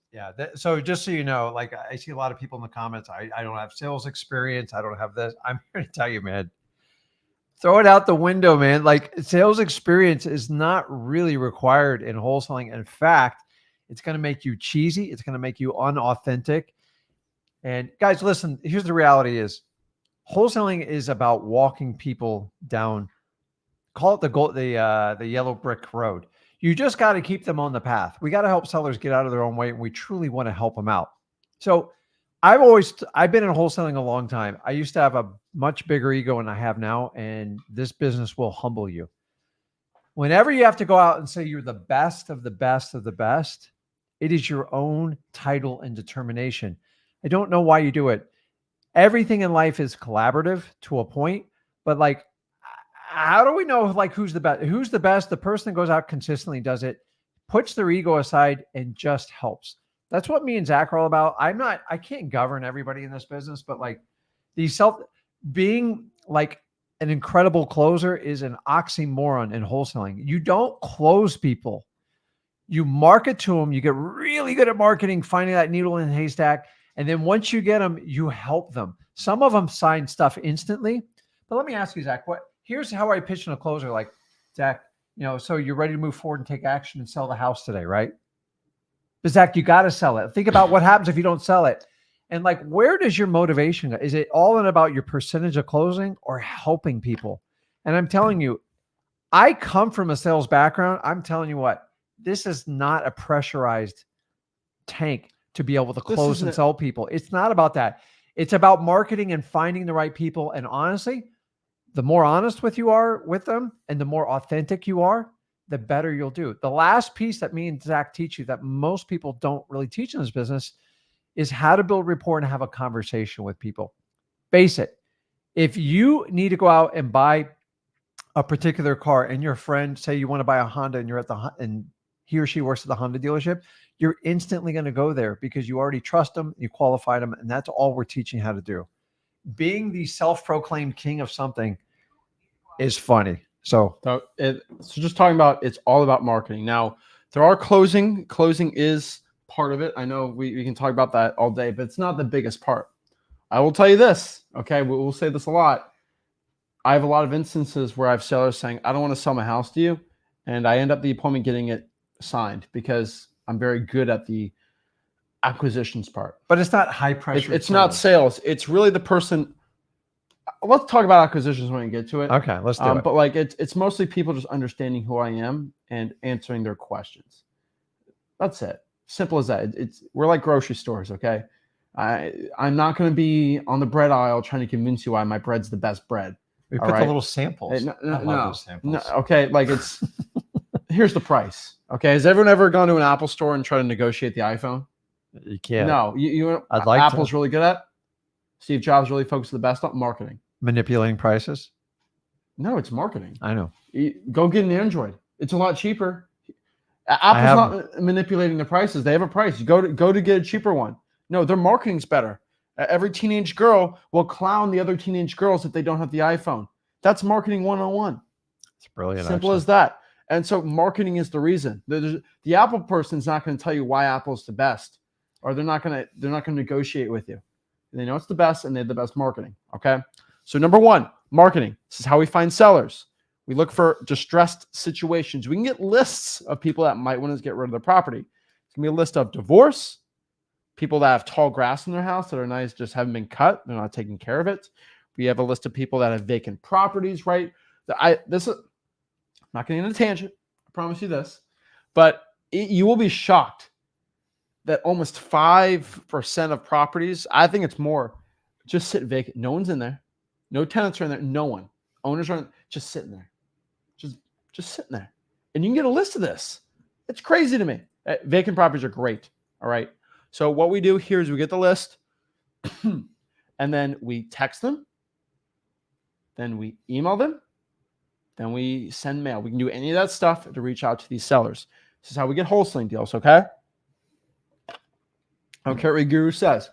So just so you know, like I see a lot of people in the comments, I don't have sales experience. I don't have this. I'm here to tell you, man, throw it out the window, man. Like sales experience is not really required in wholesaling. In fact, it's going to make you cheesy. It's going to make you unauthentic. And guys, listen, here's the reality is wholesaling is about walking people down, call it the yellow brick road. You just got to keep them on the path. We got to help sellers get out of their own way, and we truly want to help them out. So I've been in wholesaling a long time. I used to have a much bigger ego than I have now, and this business will humble you. Whenever you have to go out and say you're the best of the best of the best, it is your own title and determination. I don't know why you do it. Everything in life is collaborative to a point, but like, how do we know like who's the best? Who's the best? The person that goes out consistently, does it, puts their ego aside and just helps. That's what me and Zach are all about. I can't govern everybody in this business, but like being like an incredible closer is an oxymoron in wholesaling. You don't close people. You market to them. You get really good at marketing, finding that needle in the haystack. And then once you get them, you help them. Some of them sign stuff instantly. But let me ask you, Zach, here's how I pitch in a closer. Like, Zach, so you're ready to move forward and take action and sell the house today, right? But Zach, you got to sell it. Think about what happens if you don't sell it. And like, where does your motivation go? Is it all in about your percentage of closing or helping people? And I'm telling you, I come from a sales background. I'm telling you what, this is not a pressurized tank to be able to This close isn't and it. sell people. It's not about that. It's about marketing and finding the right people. And honestly, the more honest you are with them and the more authentic you are, the better you'll do. The last piece that me and Zach teach you that most people don't really teach in this business is how to build rapport and have a conversation with people. Face it. If you need to go out and buy a particular car and your friend, say you want to buy a Honda and you're at and he or she works at the Honda dealership, you're instantly going to go there because you already trust them, you qualified them, and that's all we're teaching how to do. Being the self-proclaimed king of something is funny. So just talking about, it's all about marketing. Now, there are closing. Closing is part of it. I know we can talk about that all day, but it's not the biggest part. I will tell you this, okay? We'll say this a lot. I have a lot of instances where I have sellers saying, I don't want to sell my house to you. And I end up the appointment getting it signed because I'm very good at the acquisitions part. but it's not high pressure. It's not sales. It's really the person. Let's talk about acquisitions when we get to it. Okay, let's do it. But like it's mostly people just understanding who I am and answering their questions. That's it. Simple as that. We're like grocery stores, okay? I'm not going to be on the bread aisle trying to convince you why my bread's the best bread. We put the little samples. No, I love those samples. Okay, like it's here's the price. Okay, has everyone ever gone to an Apple store and tried to negotiate the iPhone? You can't. No, you I'd like Apple's to. really good at. Steve Jobs really focused the best on marketing. Manipulating prices. No, it's marketing. I know. Go get an Android. It's a lot cheaper. Apple's not manipulating the prices. They have a price. You go to get a cheaper one. No, their marketing's better. Every teenage girl will clown the other teenage girls if they don't have the iPhone. That's marketing 101. It's brilliant. Simple as that. And so marketing is the reason. The Apple person's not going to tell you why Apple's the best, or they're not going to negotiate with you. They know it's the best, and they have the best marketing. Okay. So number one, marketing. This is how we find sellers. We look for distressed situations. We can get lists of people that might want to get rid of their property. It's going to be a list of divorce, people that have tall grass in their house that are nice, just haven't been cut. They're not taking care of it. We have a list of people that have vacant properties, right? I'm not getting in a tangent. I promise you this. But you will be shocked that almost 5% of properties, I think it's more, just sit vacant. No one's in there. No tenants are in there. No one. Owners aren't, just sitting there. Just sitting there. And you can get a list of this. It's crazy to me. Vacant properties are great. All right. So what we do here is we get the list and then we text them. Then we email them. Then we send mail. We can do any of that stuff to reach out to these sellers. This is how we get wholesaling deals, okay? I don't care what Guru says.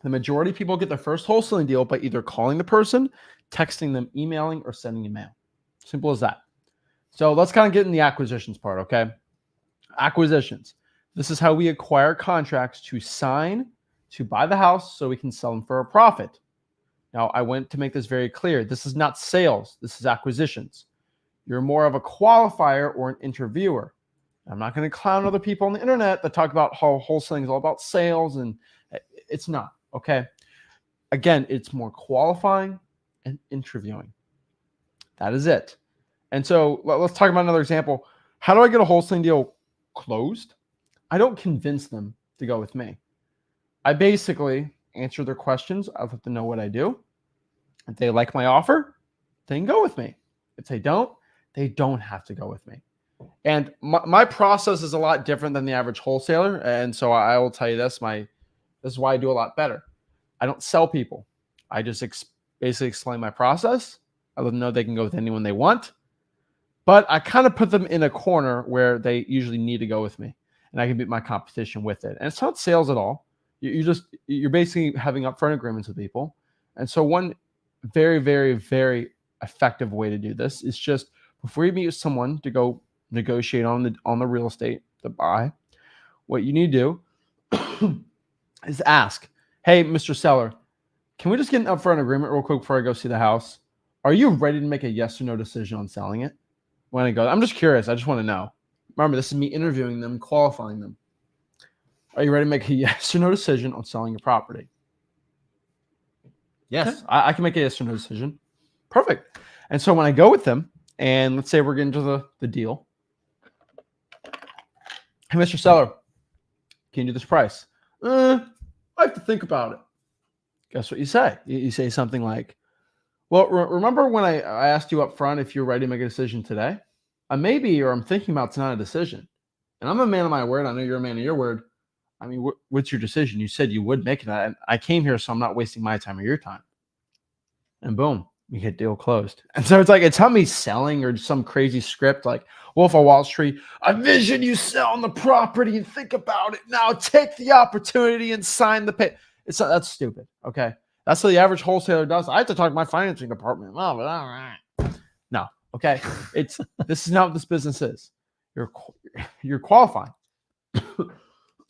The majority of people get their first wholesaling deal by either calling the person, texting them, emailing, or sending a mail. Simple as that. So let's kind of get in the acquisitions part, okay? Acquisitions. This is how we acquire contracts to sign to buy the house so we can sell them for a profit. Now, I want to make this very clear. This is not sales. This is acquisitions. You're more of a qualifier or an interviewer. I'm not going to clown other people on the internet that talk about how wholesaling is all about sales, and it's not, okay? Again, it's more qualifying and interviewing. That is it. And so let's talk about another example. How do I get a wholesaling deal closed? I don't convince them to go with me. I basically answer their questions. I let them know what I do. If they like my offer, they can go with me. If they don't have to go with me. And my process is a lot different than the average wholesaler. And so I will tell you this, this is why I do a lot better. I don't sell people. I just basically explain my process. I let them know they can go with anyone they want. But I kind of put them in a corner where they usually need to go with me. And I can beat my competition with it. And it's not sales at all. You're basically having upfront agreements with people. And so one very, very, very effective way to do this is just before you meet with someone to go negotiate on the real estate to buy, what you need to do is ask, hey, Mr. Seller, can we just get an upfront agreement real quick before I go see the house? Are you ready to make a yes or no decision on selling it? When I go, I'm just curious. I just want to know. Remember, this is me interviewing them, qualifying them. Are you ready to make a yes or no decision on selling your property? Yes, I can make a yes or no decision. Perfect. And so when I go with them, and let's say we're getting to the deal. Hey, Mr. Seller, can you do this price? I have to think about it. Guess what you say? You say something like, well, remember when I asked you up front if you're ready to make a decision today? Maybe, or I'm thinking about it's not a decision. And I'm a man of my word. I know you're a man of your word. I mean, what's your decision? You said you would make it. And I came here, so I'm not wasting my time or your time. And boom, we get deal closed. And so it's not me selling or some crazy script like Wolf of Wall Street. I vision you selling the property and think about it now. Take the opportunity and sign the pay. That's stupid. Okay, that's what the average wholesaler does. I have to talk to my financing department. Oh, but all right. No, okay. This is not what this business is. You're qualifying.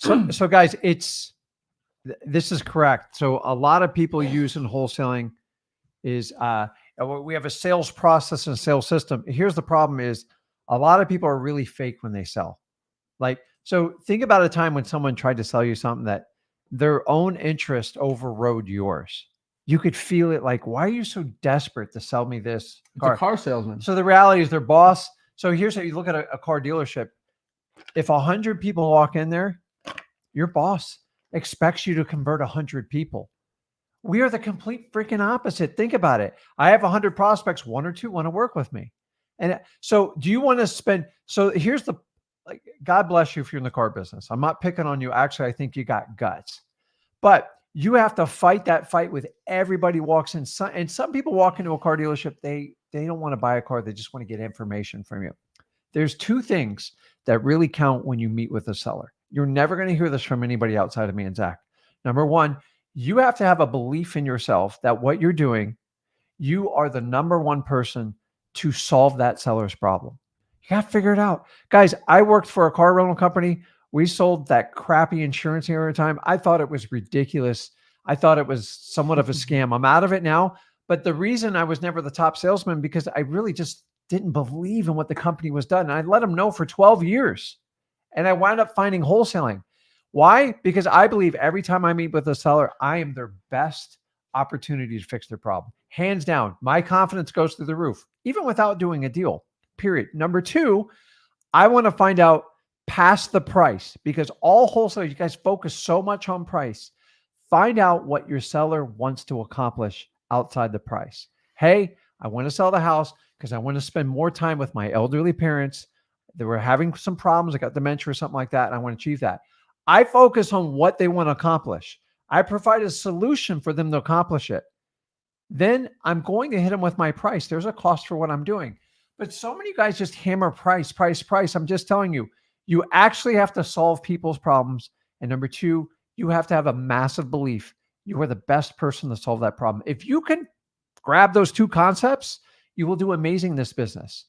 So guys, this is correct. So a lot of people use in wholesaling is we have a sales process and a sales system. Here's the problem is a lot of people are really fake when they sell. Like, so think about a time when someone tried to sell you something that their own interest overrode yours. You could feel it like, why are you so desperate to sell me this car? It's a car salesman. So the reality is their boss. So here's how you look at a car dealership. If 100 people walk in there, your boss expects you to convert 100 people. We are the complete freaking opposite. Think about it. I have 100 prospects, 1 or 2 want to work with me. And so do you want to spend, so here's the, like, God bless you if you're in the car business. I'm not picking on you. Actually, I think you got guts, but you have to fight that fight with everybody walks in. And some people walk into a car dealership. They don't want to buy a car. They just want to get information from you. There's 2 things that really count when you meet with a seller. You're never going to hear this from anybody outside of me and Zach. Number 1, you have to have a belief in yourself that what you're doing, you are the number 1 person to solve that seller's problem. You got to figure it out. Guys, I worked for a car rental company. We sold that crappy insurance here at a time. I thought it was ridiculous. I thought it was somewhat of a scam. I'm out of it now. But the reason I was never the top salesman, because I really just didn't believe in what the company was done. And I let them know for 12 years. And I wound up finding wholesaling. Why? Because I believe every time I meet with a seller, I am their best opportunity to fix their problem. Hands down, my confidence goes through the roof, even without doing a deal, period. Number 2, I want to find out past the price, because all wholesalers, you guys focus so much on price. Find out what your seller wants to accomplish outside the price. Hey, I want to sell the house because I want to spend more time with my elderly parents. They were having some problems. I got dementia or something like that, and I want to achieve that. I focus on what they want to accomplish. I provide a solution for them to accomplish it. Then I'm going to hit them with my price. There's a cost for what I'm doing. But so many guys just hammer price, price, price. I'm just telling you, you actually have to solve people's problems. And number 2, you have to have a massive belief. You are the best person to solve that problem. If you can grab those 2 concepts, you will do amazing in this business.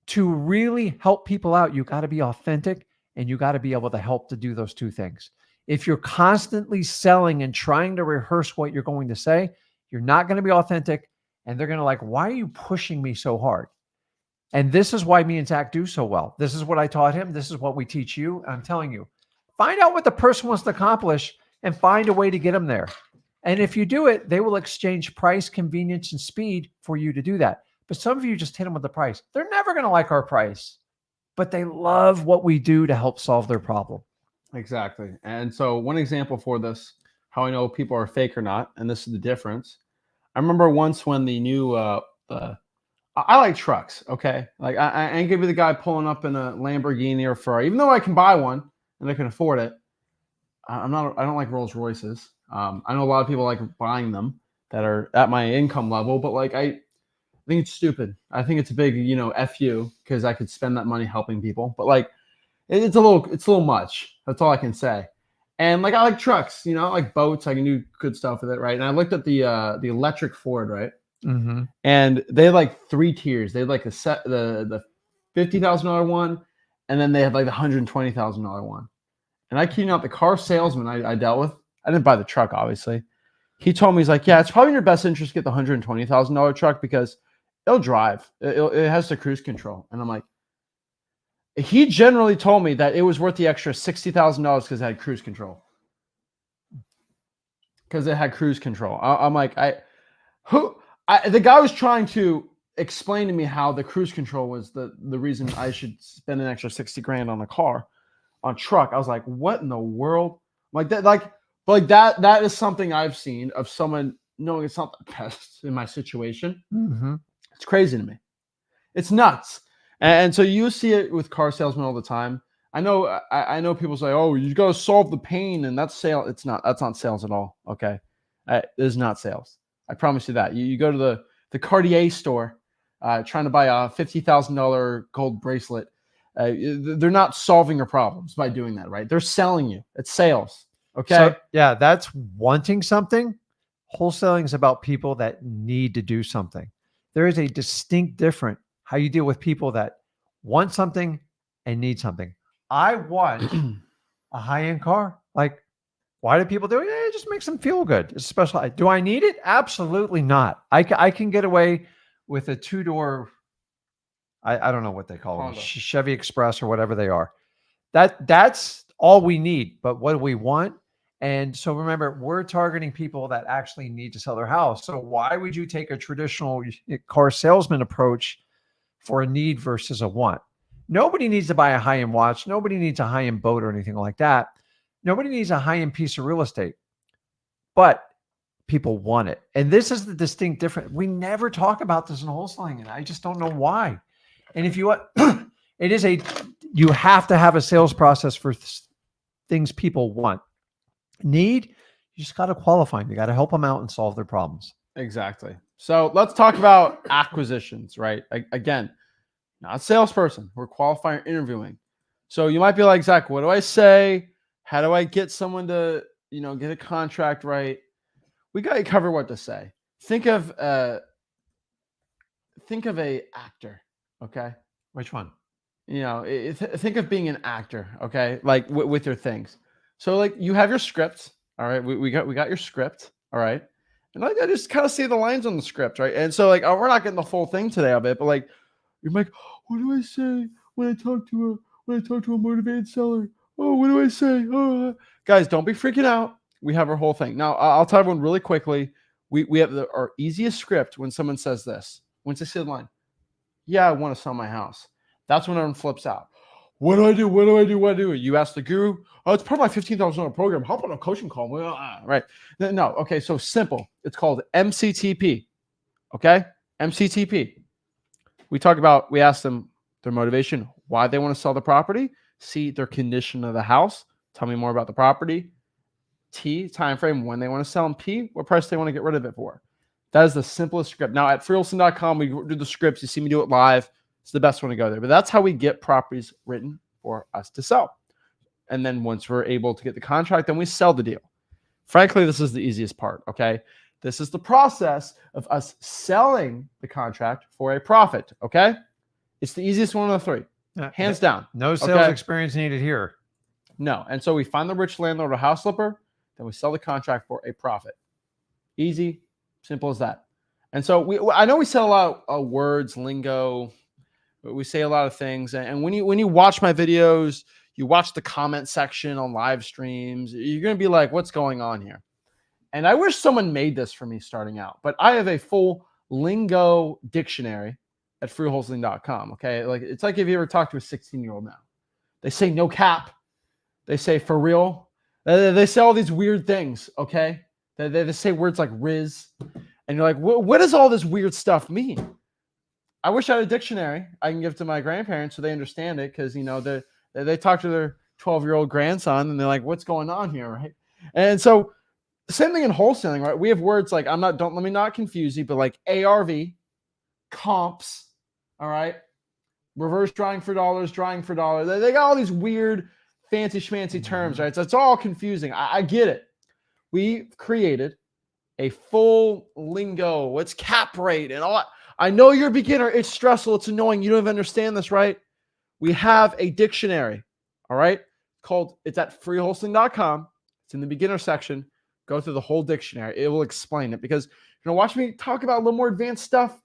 To really help people out, you got to be authentic and you got to be able to help to do those 2 things. If you're constantly selling and trying to rehearse what you're going to say, you're not going to be authentic, and they're going to like, why are you pushing me so hard? And this is why me and Zach do so well. This is what I taught him. This is what we teach you. I'm telling you, find out what the person wants to accomplish and find a way to get them there. And if you do it, they will exchange price, convenience, and speed for you to do that. But some of you just hit them with the price. They're never going to like our price, but they love what we do to help solve their problem. Exactly. And so one example for this, how I know people are fake or not, and this is the difference. I remember once when the new, I like trucks, okay? Like I ain't gonna be the guy pulling up in a Lamborghini or Ferrari, even though I can buy one and I can afford it. I don't like Rolls Royces. I know a lot of people like buying them that are at my income level, but like I think it's stupid. I think it's a big, F you, because I could spend that money helping people. But like it's a little much. That's all I can say. And like I like trucks, I like boats. I can do good stuff with it, right? And I looked at the electric Ford, right? Mm-hmm. And they had like 3 tiers. They had like the $50,000 one, and then they had like the $120,000 one. And I kid you not, the car salesman I dealt with, I didn't buy the truck, obviously. He told me, he's like, yeah, it's probably in your best interest to get the $120,000 truck because it'll drive. It has the cruise control. And I'm like, he generally told me that it was worth the extra $60,000 because it had cruise control. I'm like, The guy was trying to explain to me how the cruise control was the reason I should spend an extra 60 grand on a car, on truck. I was like, what in the world? Like that, but that is something I've seen of someone knowing it's not the best in my situation. Mm-hmm. It's crazy to me. It's nuts. And so you see it with car salesmen all the time. I know people say, "Oh, you got to solve the pain," and that's sale. It's not. That's not sales at all. Okay, it is not sales. I promise you that. You go to the Cartier store, trying to buy a $50,000 gold bracelet. They're not solving your problems by doing that, right? They're selling you. It's sales. Okay. So yeah, that's wanting something. Wholesaling is about people that need to do something. There is a distinct difference how you deal with people that want something and need something. I want a high-end car. Like, why do people do it? It just makes them feel good. It's special. Do I need it? Absolutely not. I can get away with a two-door, I don't know what they call them, Honda. Chevy Express or whatever they are. That's all we need. But what do we want? And so remember, we're targeting people that actually need to sell their house. So why would you take a traditional car salesman approach for a need versus a want? Nobody needs to buy a high-end watch. Nobody needs a high-end boat or anything like that. Nobody needs a high-end piece of real estate, but people want it. And this is the distinct difference. We never talk about this in wholesaling, and I just don't know why. And if you want, you have to have a sales process for things people want. Need, you just got to qualify them. You got to help them out and solve their problems. Exactly. So let's talk about acquisitions, right? Again, not a salesperson. We're qualifying, interviewing. So you might be like, Zach, what do I say? How do I get someone to, get a contract right? We got to cover what to say. Think of a actor, okay? Which one? Think of being an actor, okay? Like with your things. So like you have your script, all right? We got your script, all right? And like I just kind of see the lines on the script, right? And so like, we're not getting the full thing today of it, but like you're like, what do I say when I talk to a motivated seller? Oh, what do I say? Oh, guys, don't be freaking out. We have our whole thing. Now, I'll tell everyone really quickly. We have our easiest script when someone says this. Once they say the line, yeah, I want to sell my house. That's when everyone flips out. What do I do? What do I do? What do I do? You ask the guru. Oh, it's part of my $15,000 program. Hop on a coaching call. Right. No. Okay. So simple. It's called MCTP. Okay. MCTP. We ask them their motivation, why they want to sell the property. C, their condition of the house. Tell me more about the property. T, time frame when they want to sell. And P, what price they want to get rid of it for. That is the simplest script. Now at freewholesale.com, we do the scripts. You see me do it live. It's the best one to go there. But that's how we get properties written for us to sell. And then once we're able to get the contract, then we sell the deal. Frankly, this is the easiest part, okay? This is the process of us selling the contract for a profit, okay? It's the easiest one of the three, hands down. No sales experience needed here. No. And so we find the rich landlord or house flipper, then we sell the contract for a profit. Easy, simple as that. And so I know we say a lot of words, lingo. We say a lot of things. And when you watch my videos, you watch the comment section on live streams, you're going to be like, what's going on here? And I wish someone made this for me starting out, but I have a full lingo dictionary at freewholesaling.com. Okay. Like it's like if you ever talk to a 16-year-old now, they say no cap. They say for real. They say all these weird things. Okay. They say words like Riz. And you're like, what does all this weird stuff mean? I wish I had a dictionary I can give to my grandparents so they understand it. Cause they talk to their 12-year-old grandson and they're like, what's going on here? Right. And so same thing in wholesaling, right? We have words like, let me not confuse you, but like ARV, comps, all right? Reverse drawing for dollars. They got all these weird fancy schmancy terms, right? So it's all confusing. I get it. We created a full lingo. What's cap rate and all that. I know you're a beginner. It's stressful. It's annoying. You don't even understand this, right? We have a dictionary, all right? It's at freewholesaling.com. It's in the beginner section. Go through the whole dictionary. It will explain it because you're going to watch me talk about a little more advanced stuff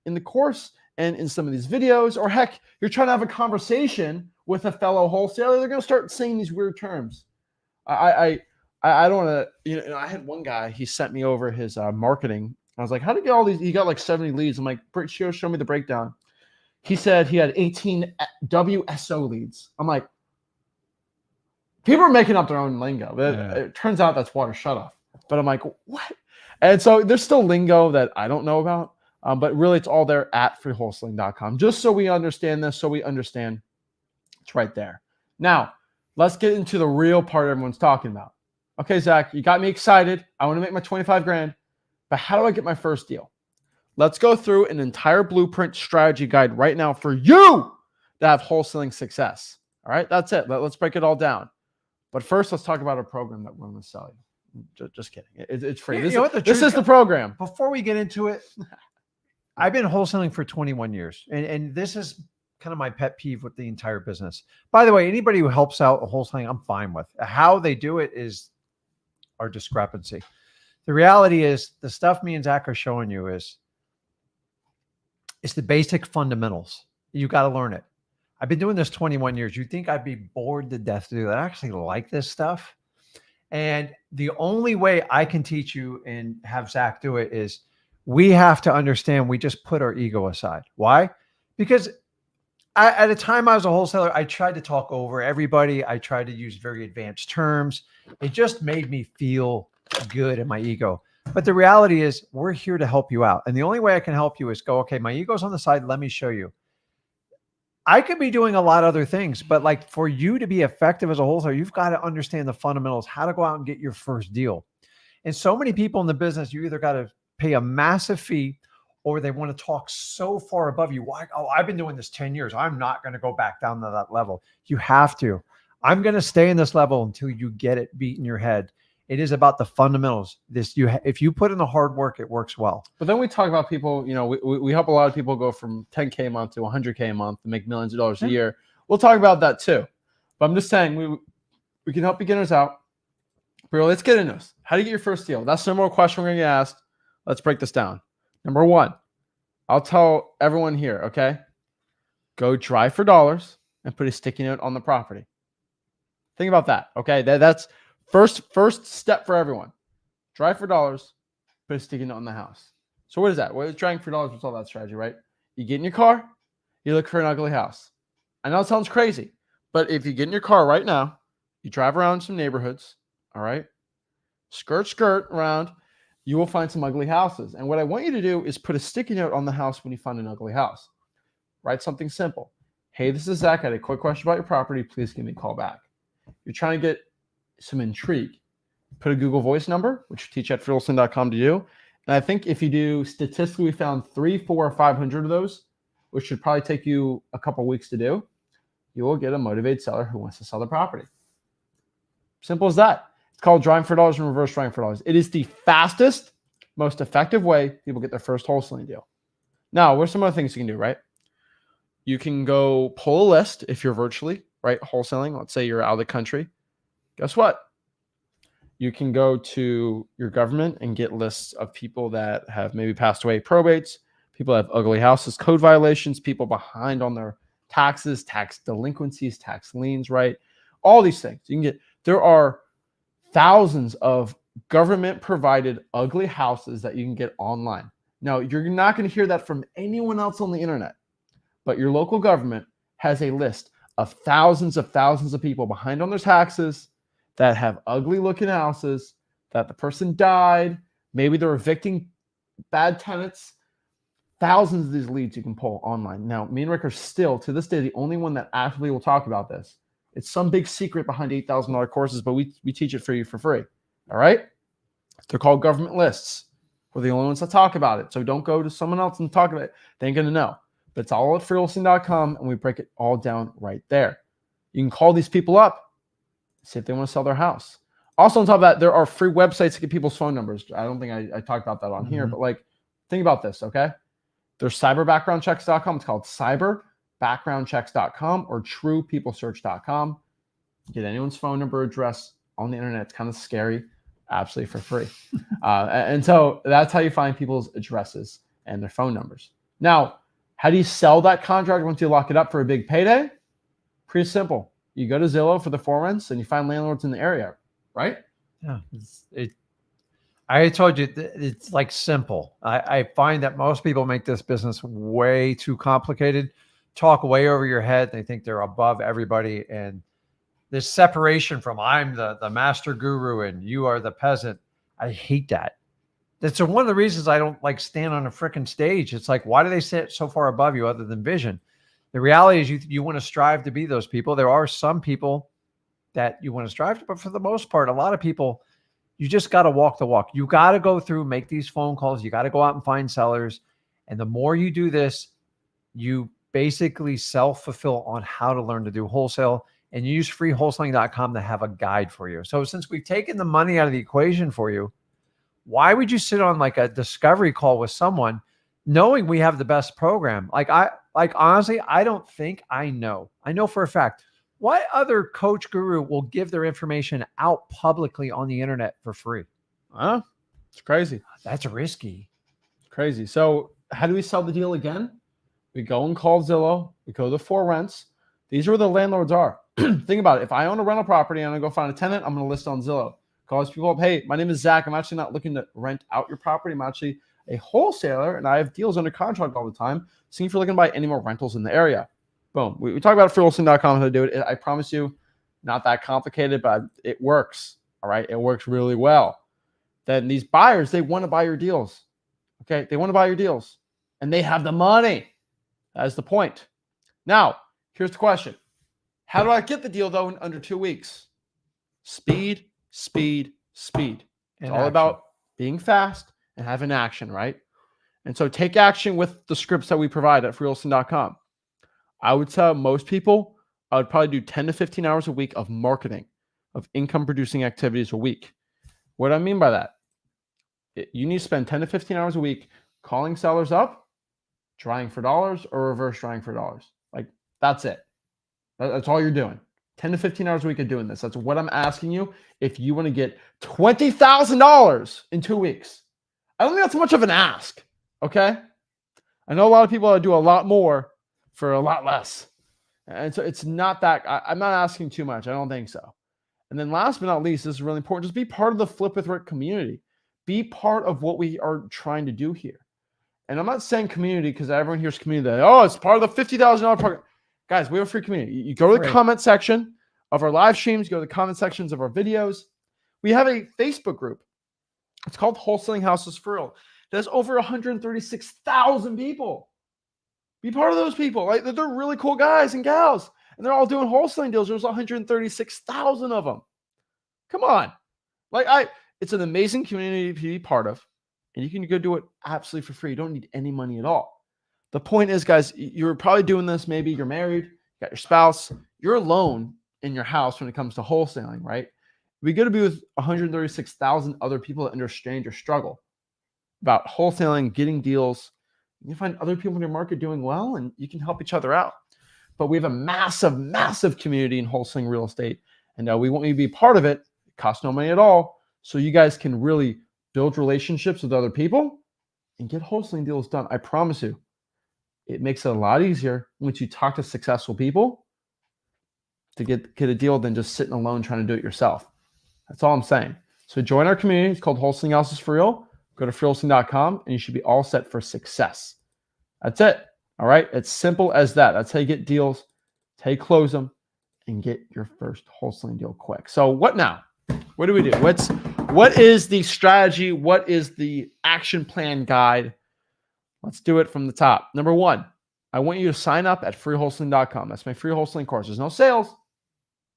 in the course and in some of these videos, or heck, you're trying to have a conversation with a fellow wholesaler. They're going to start saying these weird terms. I don't want to, I had one guy, he sent me over his marketing I was like, how did he get all these? He got like 70 leads. I'm like, show me the breakdown. He said he had 18 WSO leads. I'm like, people are making up their own lingo. It turns out that's water shutoff. But I'm like, what? And so there's still lingo that I don't know about. But really, it's all there at freewholesaling.com. Just so we understand this, so we understand it's right there. Now, let's get into the real part everyone's talking about. Okay, Zach, you got me excited. I want to make my 25 grand. But how do I get my first deal? Let's go through an entire blueprint strategy guide right now for you to have wholesaling success. All right, that's it. Let's break it all down. But first, let's talk about a program that we're going to sell you. Just kidding. It's free. This is the program. Before we get into it, I've been wholesaling for 21 years. And this is kind of my pet peeve with the entire business. By the way, anybody who helps out wholesaling, I'm fine with. How they do it is our discrepancy. The reality is the stuff me and Zach are showing you is it's the basic fundamentals. You got to learn it. I've been doing this 21 years. You'd think I'd be bored to death to do that. I actually like this stuff. And the only way I can teach you and have Zach do it is we have to understand we just put our ego aside. Why? Because at a time I was a wholesaler, I tried to talk over everybody. I tried to use very advanced terms. It just made me feel good in my ego. But the reality is we're here to help you out. And the only way I can help you is go, okay, my ego's on the side. Let me show you. I could be doing a lot of other things, but like for you to be effective as a wholesaler, you've got to understand the fundamentals, how to go out and get your first deal. And so many people in the business, you either got to pay a massive fee or they want to talk so far above you. Why? Oh, I've been doing this 10 years. I'm not going to go back down to that level. You have to. I'm going to stay in this level until you get it beat in your head. It is about the fundamentals. If you put in the hard work, it works well. But then we talk about people, we help a lot of people go from 10K a month to 100K a month and make millions of dollars a year. We'll talk about that too. But I'm just saying we can help beginners out. But let's get into this. How do you get your first deal? That's the number one question we're going to get asked. Let's break this down. Number one, I'll tell everyone here, okay? Go drive for dollars and put a sticky note on the property. Think about that, okay? That's first step for everyone. Drive for dollars, put a sticky note on the house. So what is that? What is driving for dollars? What's all that strategy, right? You get in your car, you look for an ugly house. I know it sounds crazy, but if you get in your car right now, you drive around some neighborhoods, all right? Skirt around, you will find some ugly houses. And what I want you to do is put a sticky note on the house when you find an ugly house. Write something simple. Hey, this is Zach. I had a quick question about your property. Please give me a call back. You're trying to get some intrigue. Put a Google Voice number, which we teach at freewholesaling.com to do. And I think if you do, statistically, we found 300, 400, or 500 of those, which should probably take you a couple weeks to do. You will get a motivated seller who wants to sell the property. Simple as that. It's called driving for dollars and reverse driving for dollars. It is the fastest, most effective way people get their first wholesaling deal. Now, what are some other things you can do, right? You can go pull a list if you're virtually, right, wholesaling. Let's say you're out of the country. Guess what? You can go to your government and get lists of people that have maybe passed away, probates, people that have ugly houses, code violations, people behind on their taxes, tax delinquencies, tax liens, right? All these things. There are thousands of government-provided ugly houses that you can get online. Now, you're not going to hear that from anyone else on the internet, but your local government has a list of thousands of people behind on their taxes that have ugly looking houses, that the person died, maybe they're evicting bad tenants. Thousands of these leads you can pull online. Now, me and Rick are still, to this day, the only one that actively will talk about this. It's some big secret behind $8,000 courses, but we teach it for you for free. All right? They're called government lists. We're the only ones that talk about it. So don't go to someone else and talk about it. They ain't going to know. But it's all at freewholesaling.com, and we break it all down right there. You can call these people up, see if they want to sell their house. Also, on top of that, there are free websites to get people's phone numbers. I don't think I talked about that on here, but like, think about this, okay? There's cyberbackgroundchecks.com. It's called cyberbackgroundchecks.com or truepeoplesearch.com. Get anyone's phone number, address on the internet. It's kind of scary, absolutely for free. And so that's how you find people's addresses and their phone numbers. Now, how do you sell that contract once you lock it up for a big payday? Pretty simple. You go to Zillow for the for rents and you find landlords in the area, right? Yeah. I told you it's like simple. I find that most people make this business way too complicated, talk way over your head. They think they're above everybody. And this separation from I'm the master guru and you are the peasant. I hate that. That's one of the reasons I don't like stand on a freaking stage. It's like, why do they sit so far above you other than vision? The reality is you want to strive to be those people. There are some people that you want to strive to, but for the most part, a lot of people, you just got to walk the walk. You got to go through, make these phone calls. You got to go out and find sellers. And the more you do this, you basically self-fulfill on how to learn to do wholesale, and you use freewholesaling.com to have a guide for you. So since we've taken the money out of the equation for you, why would you sit on like a discovery call with someone knowing we have the best program? Like honestly, I don't think I know for a fact what other coach guru will give their information out publicly on the internet for free. Huh? It's crazy. That's risky. It's crazy. So how do we sell the deal again? We go and call Zillow. We go to For Rents. These are where the landlords are. Think about it. If I own a rental property and I go find a tenant, I'm going to list on Zillow. Call these people up. Hey, my name is Zach. I'm actually not looking to rent out your property. I'm actually a wholesaler, and I have deals under contract all the time. Seeing if you're looking to buy any more rentals in the area. Boom. We talk about freewholesaling.com, how to do it. I promise you, not that complicated, but it works. All right. It works really well. Then these buyers, they want to buy your deals. Okay. They want to buy your deals, and they have the money. That's the point. Now, here's the question. How do I get the deal, though, in under 2 weeks? Speed, speed, speed. It's all about being fast and having action, right? And so take action with the scripts that we provide at freewholesaling.com. I would tell most people I would probably do 10 to 15 hours a week of marketing, of income-producing activities a week. What do I mean by that? You need to spend 10 to 15 hours a week calling sellers up, trying for dollars, or reverse trying for dollars. Like, that's it. That's all you're doing. 10 to 15 hours a week of doing this. That's what I'm asking you. If you want to get $20,000 in 2 weeks, I don't think that's much of an ask. Okay. I know a lot of people that do a lot more for a lot less. And so it's not that, I'm not asking too much. I don't think so. And then last but not least, this is really important. Just be part of the Flip with Rick community. Be part of what we are trying to do here. And I'm not saying community because everyone hears community. Oh, it's part of the $50,000 program. Guys, we have a free community. You go to the comment section of our live streams, go to the comment sections of our videos. We have a Facebook group. It's called Wholesaling Houses for Real. There's over 136,000 people. Be part of those people. Like, they're really cool guys and gals. And they're all doing wholesaling deals. There's 136,000 of them. Come on. It's an amazing community to be part of. And you can go do it absolutely for free. You don't need any money at all. The point is, guys, you're probably doing this. Maybe you're married, you got your spouse. You're alone in your house when it comes to wholesaling, right? We get to be with 136,000 other people that understand your struggle about wholesaling, getting deals. You find other people in your market doing well, and you can help each other out. But we have a massive, massive community in wholesaling real estate, and we want you to be part of it. It costs no money at all, so you guys can really build relationships with other people and get wholesaling deals done. I promise you, it makes it a lot easier once you talk to successful people to get a deal than just sitting alone trying to do it yourself. That's all I'm saying. So join our community. It's called Wholesaling Houses for Real. Go to freewholesaling.com and you should be all set for success. That's it. All right. It's simple as that. That's how you get deals. That's how you close them and get your first wholesaling deal quick. So what now? What do we do? What is the strategy? What is the action plan guide? Let's do it from the top. Number one, I want you to sign up at freewholesaling.com. That's my free wholesaling course. There's no sales.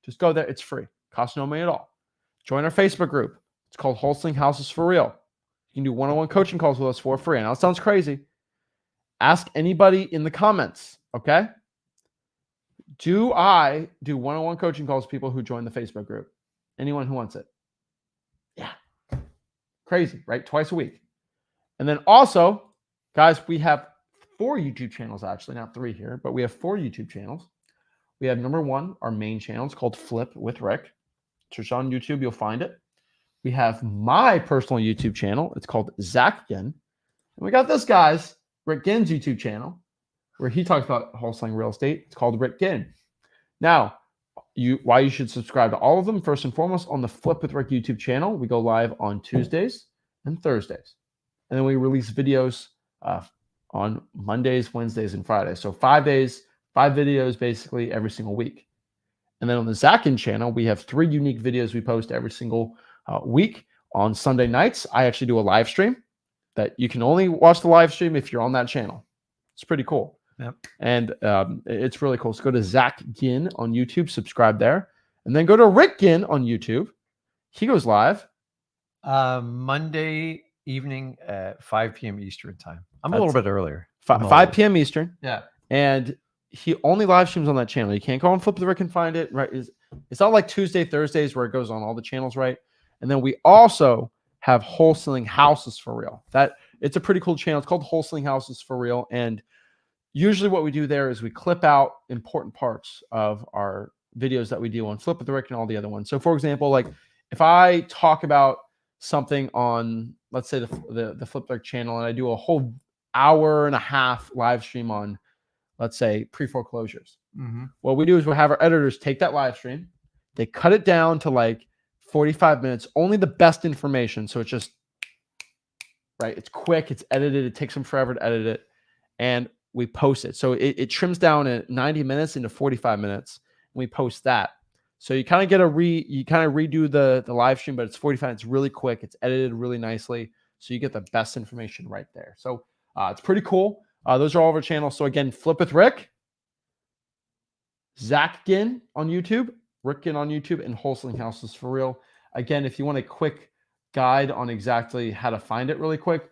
Just go there. It's free. Costs no money at all. Join our Facebook group. It's called Wholesaling Houses for Real. You can do one-on-one coaching calls with us for free. I know it sounds crazy. Ask anybody in the comments, okay? Do I do one-on-one coaching calls with people who join the Facebook group? Anyone who wants it? Yeah. Crazy, right? Twice a week. And then also, guys, we have 4 YouTube channels, actually, not 3 here, but we have 4 YouTube channels. We have number 1, our main channel. It's called Flip with Rick. Search on YouTube, you'll find it. We have my personal YouTube channel. It's called Zach Ginn. And we got this guy's, Rick Ginn's YouTube channel, where he talks about wholesaling real estate. It's called Rick Ginn. Now, why you should subscribe to all of them, first and foremost, on the Flip with Rick YouTube channel. We go live on Tuesdays and Thursdays. And then we release videos on Mondays, Wednesdays, and Fridays. So 5 days, 5 videos basically every single week. And then on the Zackin channel, we have 3 unique videos we post every single week. On Sunday nights, I actually do a live stream that you can only watch the live stream if you're on that channel. It's pretty cool. Yep. And it's really cool. So go to Zach Ginn on YouTube, subscribe there. And then go to Rick Ginn on YouTube. He goes live. Monday evening at 5 p.m. Eastern time. I'm a little bit earlier. 5 p.m. Eastern. Yeah. And he only live streams on that channel. You can't go on Flip with Rick and find it. Right? It's not like Tuesday, Thursdays where it goes on all the channels, right? And then we also have Wholesaling Houses for Real. It's a pretty cool channel. It's called Wholesaling Houses for Real. And usually what we do there is we clip out important parts of our videos that we do on Flip with Rick and all the other ones. So for example, like if I talk about something on, let's say the Flip with Rick channel, and I do a whole hour and a half live stream on, let's say, pre-foreclosures. Mm-hmm. What we do is we'll have our editors take that live stream, they cut it down to like 45 minutes, only the best information. So it's just, right, it's quick, it's edited, it takes them forever to edit it, and we post it. So it trims down at 90 minutes into 45 minutes, and we post that. So you kind of get redo the live stream, but it's 45. It's really quick. It's edited really nicely. So you get the best information right there. So it's pretty cool. Those are all of our channels. So again, Flip with Rick, Zach Ginn on YouTube, Rick Ginn on YouTube, and Wholesaling Houses for Real. Again, if you want a quick guide on exactly how to find it really quick,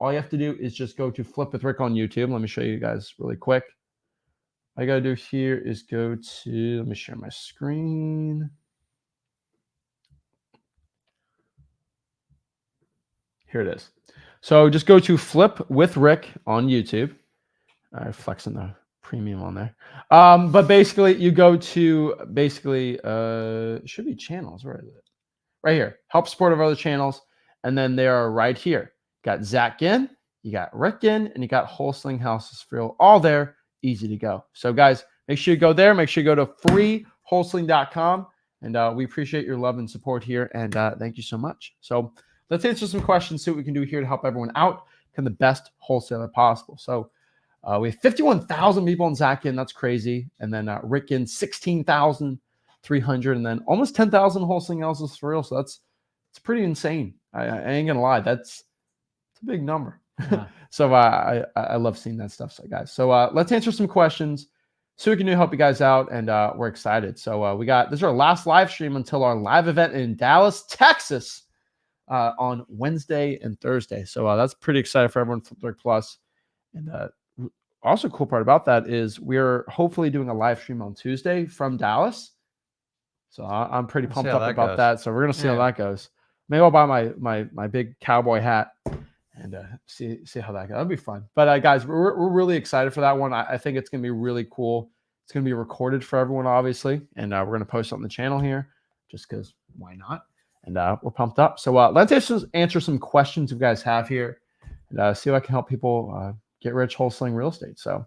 all you have to do is just go to Flip with Rick on YouTube. Let me show you guys really quick. All I got to do here is go to, let me share my screen. Here it is. So just go to Flip with Rick on YouTube. I'm flexing the premium on there. But basically you go to it should be channels. Where is it? Right here. Help support of other channels. And then they are right here. Got Zach Ginn, you got Rick Ginn, and you got Wholesaling Houses for Real. All there. Easy to go. So guys, make sure you go there. Make sure you go to freewholesaling.com. And we appreciate your love and support here. And thank you so much. So let's answer some questions, see what we can do here to help everyone out, become the best wholesaler possible. So we have 51,000 people on Zach Ginn. That's crazy. And then Rick Ginn, 16,300. And then almost 10,000 Wholesaling Houses for Real. So it's pretty insane. I ain't going to lie. It's a big number. Yeah. So I love seeing that stuff. So guys, so let's answer some questions so we can help you guys out, and we're excited. So this is our last live stream until our live event in Dallas, Texas on Wednesday and Thursday. So that's pretty exciting for everyone from Flip Plus. And also cool part about that is we're hopefully doing a live stream on Tuesday from Dallas. So I'm pretty pumped up about that. So we're gonna see how that goes. Maybe I'll buy my big cowboy hat and see how that goes. That'll be fun. But guys, we're really excited for that one. I think it's gonna be really cool. It's gonna be recorded for everyone, obviously, and we're gonna post it on the channel here, just because why not? And we're pumped up. So let's answer some questions you guys have here, and see how I can help people get rich wholesaling real estate. So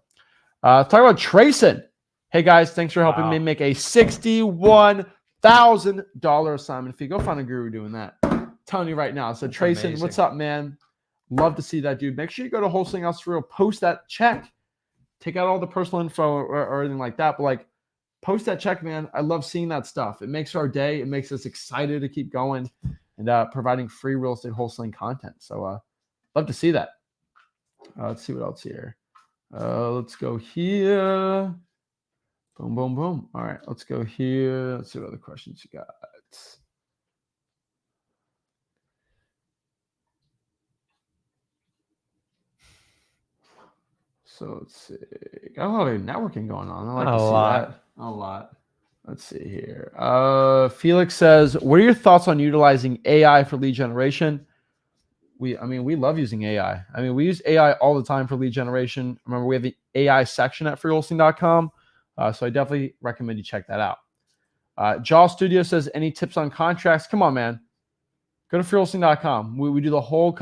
let's talk about Trayson. Hey guys, thanks for helping me make a $61,000 assignment. If you go find a guru doing that, I'm telling you right now. So that's Trayson, amazing. What's up, man? Love to see that, dude. Make sure you go to Wholesaling House for Real, post that check. Take out all the personal info or anything like that, but like post that check, man. I love seeing that stuff. It makes our day. It makes us excited to keep going and providing free real estate wholesaling content. So love to see that. Let's see what else here. Let's go here. Boom, boom, boom. All right, let's go here. Let's see what other questions you got. So let's see. Got a lot of networking going on. I like to see that. A lot. Let's see here. Felix says, what are your thoughts on utilizing AI for lead generation? We love using AI. I mean, we use AI all the time for lead generation. Remember, we have the AI section at freewholesaling.com. So I definitely recommend you check that out. Jaw Studio says, any tips on contracts? Come on, man. Go to freewholesaling.com. We do the whole,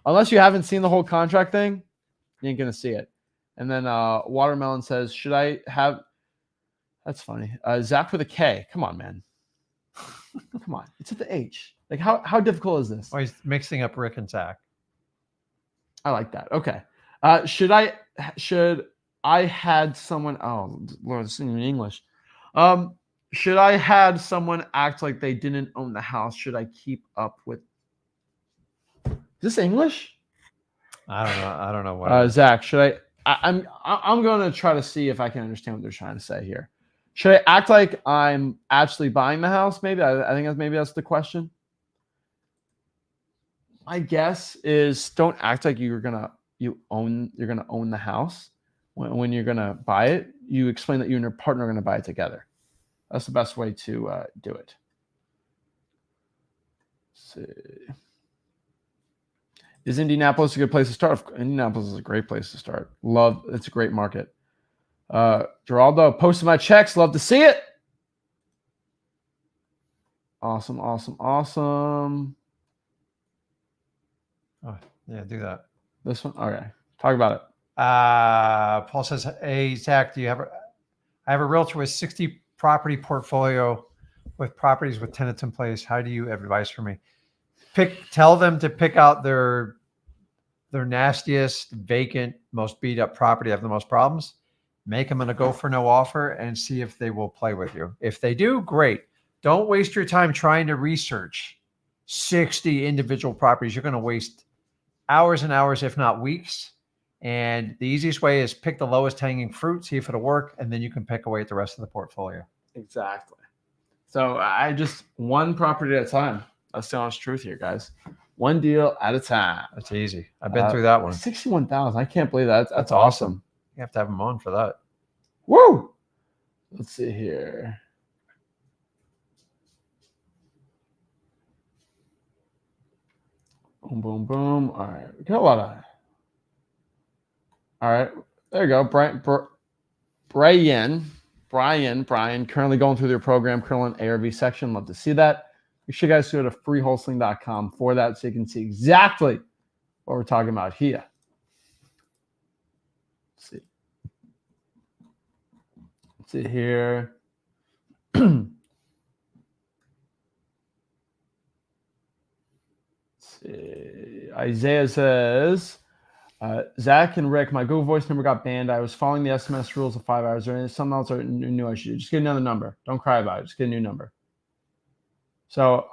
unless you haven't seen the whole contract thing, you ain't going to see it. And then Watermelon says, should I have, that's funny. Zach with a K. Come on, man. Come on, it's at the H. Like how difficult is this? Oh, he's mixing up Rick and Zach. I like that. Okay. Should I had someone? Oh Lord, this is in English. Should I had someone act like they didn't own the house? Should I keep up with? Is this English? I don't know. I don't know what. Zach, should I'm going to try to see if I can understand what they're trying to say here. Should I act like I'm actually buying the house? Maybe I think that's the question. My guess is don't act like you're gonna own the house when you're gonna buy it. You explain that you and your partner are gonna buy it together. That's the best way to do it. Let's see. Is Indianapolis a good place to start? Indianapolis is a great place to start. It's a great market. Geraldo, posted my checks. Love to see it. Awesome. Oh, yeah, do that. This one? Okay. Talk about it. Paul says, hey, Zach, I have a realtor with 60 property portfolio with properties with tenants in place. How do you have advice for me? Tell them to pick out their nastiest, vacant, most beat up property, have the most problems. Make them a go for no offer and see if they will play with you. If they do, great. Don't waste your time trying to research 60 individual properties. You're going to waste hours and hours, if not weeks. And the easiest way is pick the lowest hanging fruit, see if it'll work, and then you can pick away at the rest of the portfolio. Exactly. So I just one property at a time. That's the honest truth here, guys. One deal at a time. That's easy. I've been through that one. 61,000. I can't believe that. That's awesome. You have to have them on for that. Woo! Let's see here. Boom, boom, boom. All right. We got a lot of. All right. There you go. Brian, currently going through their program, currently in ARV section. Love to see that. Make sure you guys go to freewholesaling.com for that so you can see exactly what we're talking about here. Let's see here. Let's see. Isaiah says, Zach and Rick, my Google Voice number got banned. I was following the SMS rules of 5 hours. Or something else I knew I should do. Just get another number. Don't cry about it. Just get a new number. So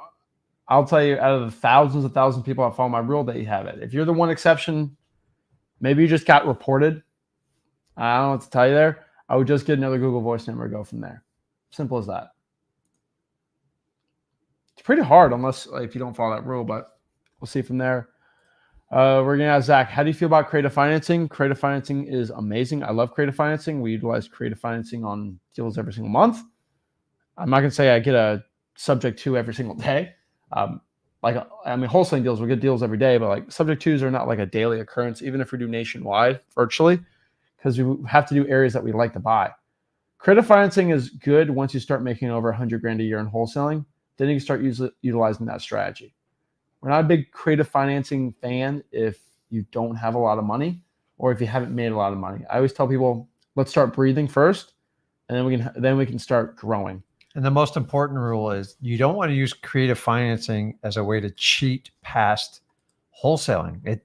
I'll tell you, out of the thousands of people that follow my rule, that you have it. If you're the one exception, maybe you just got reported. I don't know what to tell you there. I would just get another Google Voice number and go from there. Simple as that. It's pretty hard if you don't follow that rule, but we'll see from there. We're going to ask Zach, how do you feel about creative financing? Creative financing is amazing. I love creative financing. We utilize creative financing on deals every single month. I'm not going to say I get a subject to every single day. Wholesaling deals, we get deals every day, but like subject twos are not like a daily occurrence, even if we do nationwide virtually, because we have to do areas that we like to buy. Creative financing is good once you start making over $100,000 a year in wholesaling. Then you can start utilizing that strategy. We're not a big creative financing fan if you don't have a lot of money or if you haven't made a lot of money. I always tell people, let's start breathing first, and then we can start growing. And the most important rule is you don't want to use creative financing as a way to cheat past wholesaling.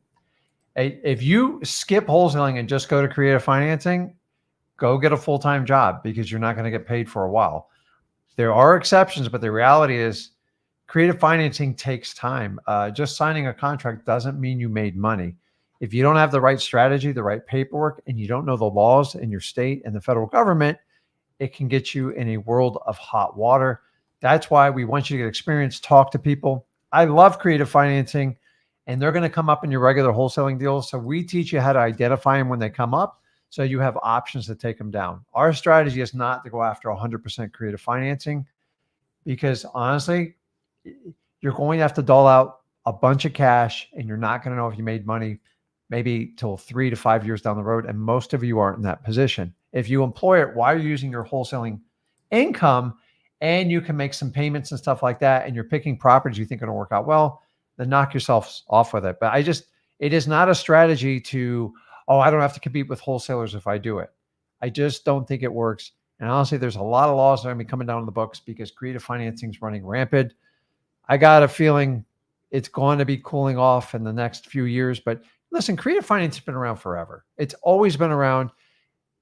If you skip wholesaling and just go to creative financing, go get a full-time job because you're not going to get paid for a while. There are exceptions, but the reality is creative financing takes time. Just signing a contract doesn't mean you made money. If you don't have the right strategy, the right paperwork, and you don't know the laws in your state and the federal government, it can get you in a world of hot water. That's why we want you to get experience, talk to people. I love creative financing, and they're going to come up in your regular wholesaling deals. So we teach you how to identify them when they come up so you have options to take them down. Our strategy is not to go after 100% creative financing because honestly, you're going to have to dole out a bunch of cash and you're not going to know if you made money maybe till 3 to 5 years down the road. And most of you aren't in that position. If you employ it while you're using your wholesaling income and you can make some payments and stuff like that, and you're picking properties you think are going to work out well, then knock yourself off with it. But it is not a strategy to, I don't have to compete with wholesalers if I do it. I just don't think it works. And honestly, there's a lot of laws that are going to be coming down on the books because creative financing is running rampant. I got a feeling it's going to be cooling off in the next few years. But listen, creative finance has been around forever. It's always been around.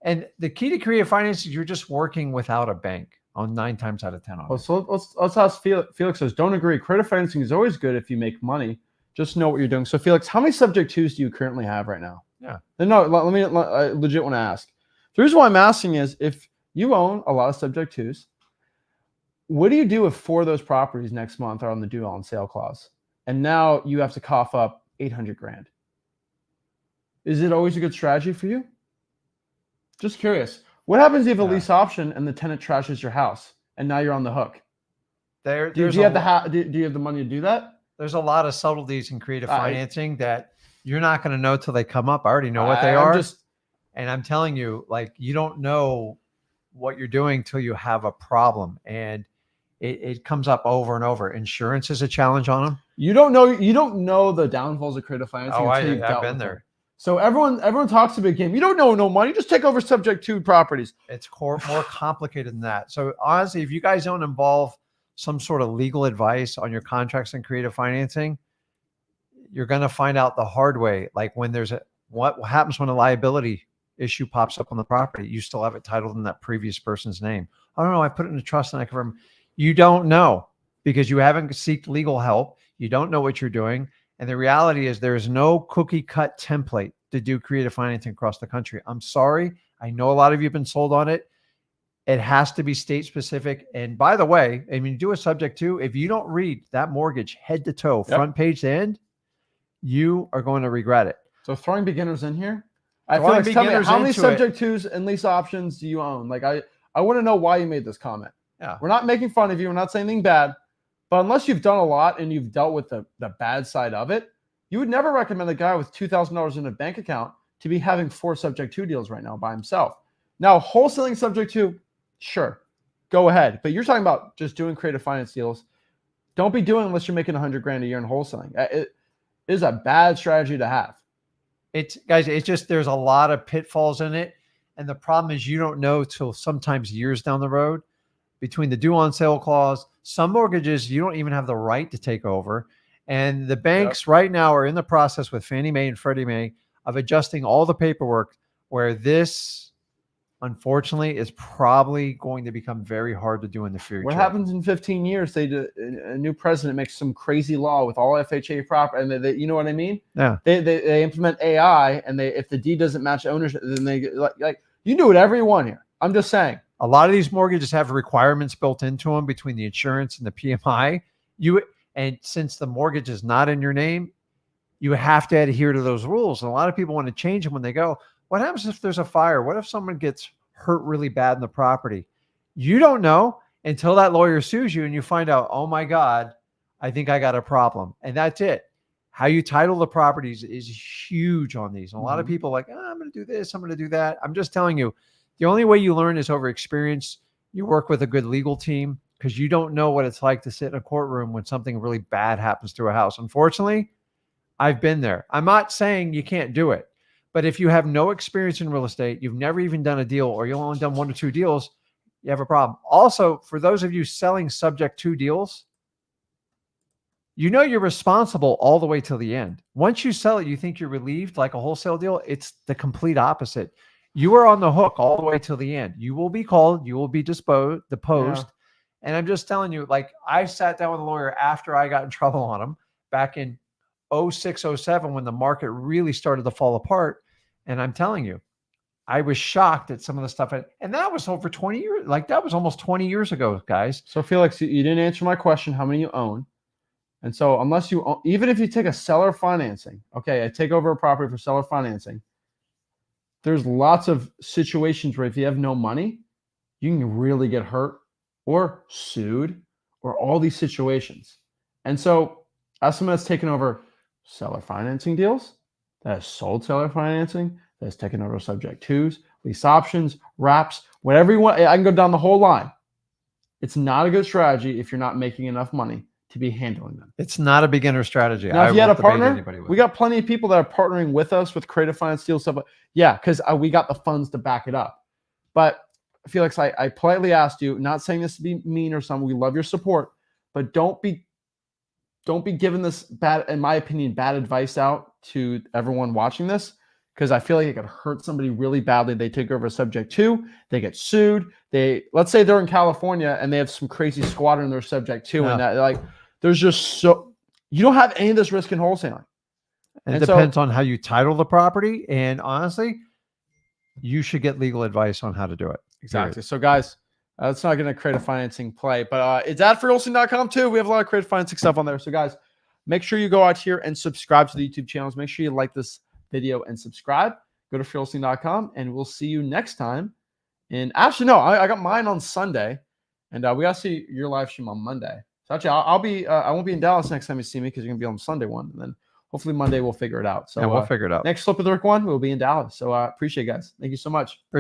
And the key to creative finance is you're just working without a bank on 9 times out of 10 on Well, it. so let's ask Felix. Felix says, don't agree. Creative financing is always good if you make money. Just know what you're doing. So Felix, how many subject twos do you currently have right now? Yeah. No, I legit want to ask. The reason why I'm asking is if you own a lot of subject twos, what do you do if 4 of those properties next month are on the due on sale clause? And now you have to cough up 800 grand. Is it always a good strategy for you? Just curious. What happens if you have a lease option and the tenant trashes your house and now you're on the hook? Do you have the money to do that? There's a lot of subtleties in creative financing that you're not going to know till they come up. I already know what they are. And I'm telling you, like, you don't know what you're doing till you have a problem. And it comes up over and over. Insurance is a challenge on them. You don't know the downfalls of creative financing until you've dealt with them. So everyone talks a big game. You don't know no money. Just take over subject to properties. It's more complicated than that. So honestly, if you guys don't involve some sort of legal advice on your contracts and creative financing, you're going to find out the hard way. Like when there's what happens when a liability issue pops up on the property, you still have it titled in that previous person's name. I don't know. I put it in a trust and I confirm. You don't know because you haven't sought legal help. You don't know what you're doing. And the reality is there is no cookie cut template to do creative financing across the country. I'm sorry. I know a lot of you have been sold on it. It has to be state specific. And by the way, I mean, do a subject to, if you don't read that mortgage head to toe, front page to end, you are going to regret it. So throwing beginners in here, I feel like, tell me, how many subject twos and lease options do you own? Like I want to know why you made this comment. Yeah. We're not making fun of you. We're not saying anything bad. But unless you've done a lot and you've dealt with the bad side of it, you would never recommend a guy with $2,000 in a bank account to be having 4 subject to deals right now by himself. Now, wholesaling subject to, sure, go ahead. But you're talking about just doing creative finance deals. Don't be doing unless you're making 100 grand a year in wholesaling. It is a bad strategy to have. It's just there's a lot of pitfalls in it. And the problem is you don't know till sometimes years down the road between the due on sale clause. Some mortgages you don't even have the right to take over. And the banks right now are in the process with Fannie Mae and Freddie Mae of adjusting all the paperwork where this, unfortunately, is probably going to become very hard to do in the future. What happens in 15 years? A new president makes some crazy law with all FHA property, and you know what I mean? Yeah. They implement AI, and if the deed doesn't match ownership, then they like you do whatever you want here. I'm just saying. A lot of these mortgages have requirements built into them between the insurance and the PMI. And since the mortgage is not in your name, you have to adhere to those rules. And a lot of people want to change them when they go, what happens if there's a fire? What if someone gets hurt really bad in the property? You don't know until that lawyer sues you and you find out, oh my God, I think I got a problem. And that's it. How you title the properties is huge on these. And a lot of people are like, I'm going to do this, I'm going to do that. I'm just telling you, the only way you learn is over experience. You work with a good legal team because you don't know what it's like to sit in a courtroom when something really bad happens to a house. Unfortunately, I've been there. I'm not saying you can't do it, but if you have no experience in real estate, you've never even done a deal, or you've only done 1 or 2 deals, you have a problem. Also, for those of you selling subject to deals, you know you're responsible all the way till the end. Once you sell it, you think you're relieved like a wholesale deal. It's the complete opposite. You are on the hook all the way till the end. You will be called. You will be deposed. Yeah. And I'm just telling you, like, I sat down with a lawyer after I got in trouble on him back in 06, 07 when the market really started to fall apart. And I'm telling you, I was shocked at some of the stuff. And that was over 20 years. Like, that was almost 20 years ago, guys. So Felix, you didn't answer my question, how many you own. And so unless you own, even if you take a seller financing, okay, I take over a property for seller financing, there's lots of situations where if you have no money, you can really get hurt or sued or all these situations. And so as someone that's taken over seller financing deals, that has sold seller financing, that has taken over subject twos, lease options, wraps, whatever you want, I can go down the whole line. It's not a good strategy if you're not making enough money to be handling them. It's not a beginner strategy. Now, if you had a partner, we got plenty of people that are partnering with us with creative finance deals stuff. Yeah, because we got the funds to back it up. But Felix, I politely asked you, not saying this to be mean or something. We love your support, but don't be giving this bad, in my opinion, bad advice out to everyone watching this, because I feel like it could hurt somebody really badly. They take over a subject two, they get sued. Let's say they're in California and they have some crazy squatter in their subject two, and that like there's just you don't have any of this risk in wholesaling. And it depends on how you title the property. And honestly, you should get legal advice on how to do it. Exactly. Period. So guys, it's not going to create a financing play, but it's adforwholesaling.com too. We have a lot of creative financing stuff on there. So guys, make sure you go out here and subscribe to the YouTube channels. Make sure you like this video and subscribe. Go to freewholesaling.com and we'll see you next time. And actually, no, I got mine on Sunday, and we got to see your live stream on Monday. So actually, I'll be I won't be in Dallas next time you see me, because you're going to be on the Sunday one, and then hopefully Monday we'll figure it out. So we'll figure it out. Next Flip of the Rick one, we'll be in Dallas. So appreciate it, guys. Thank you so much.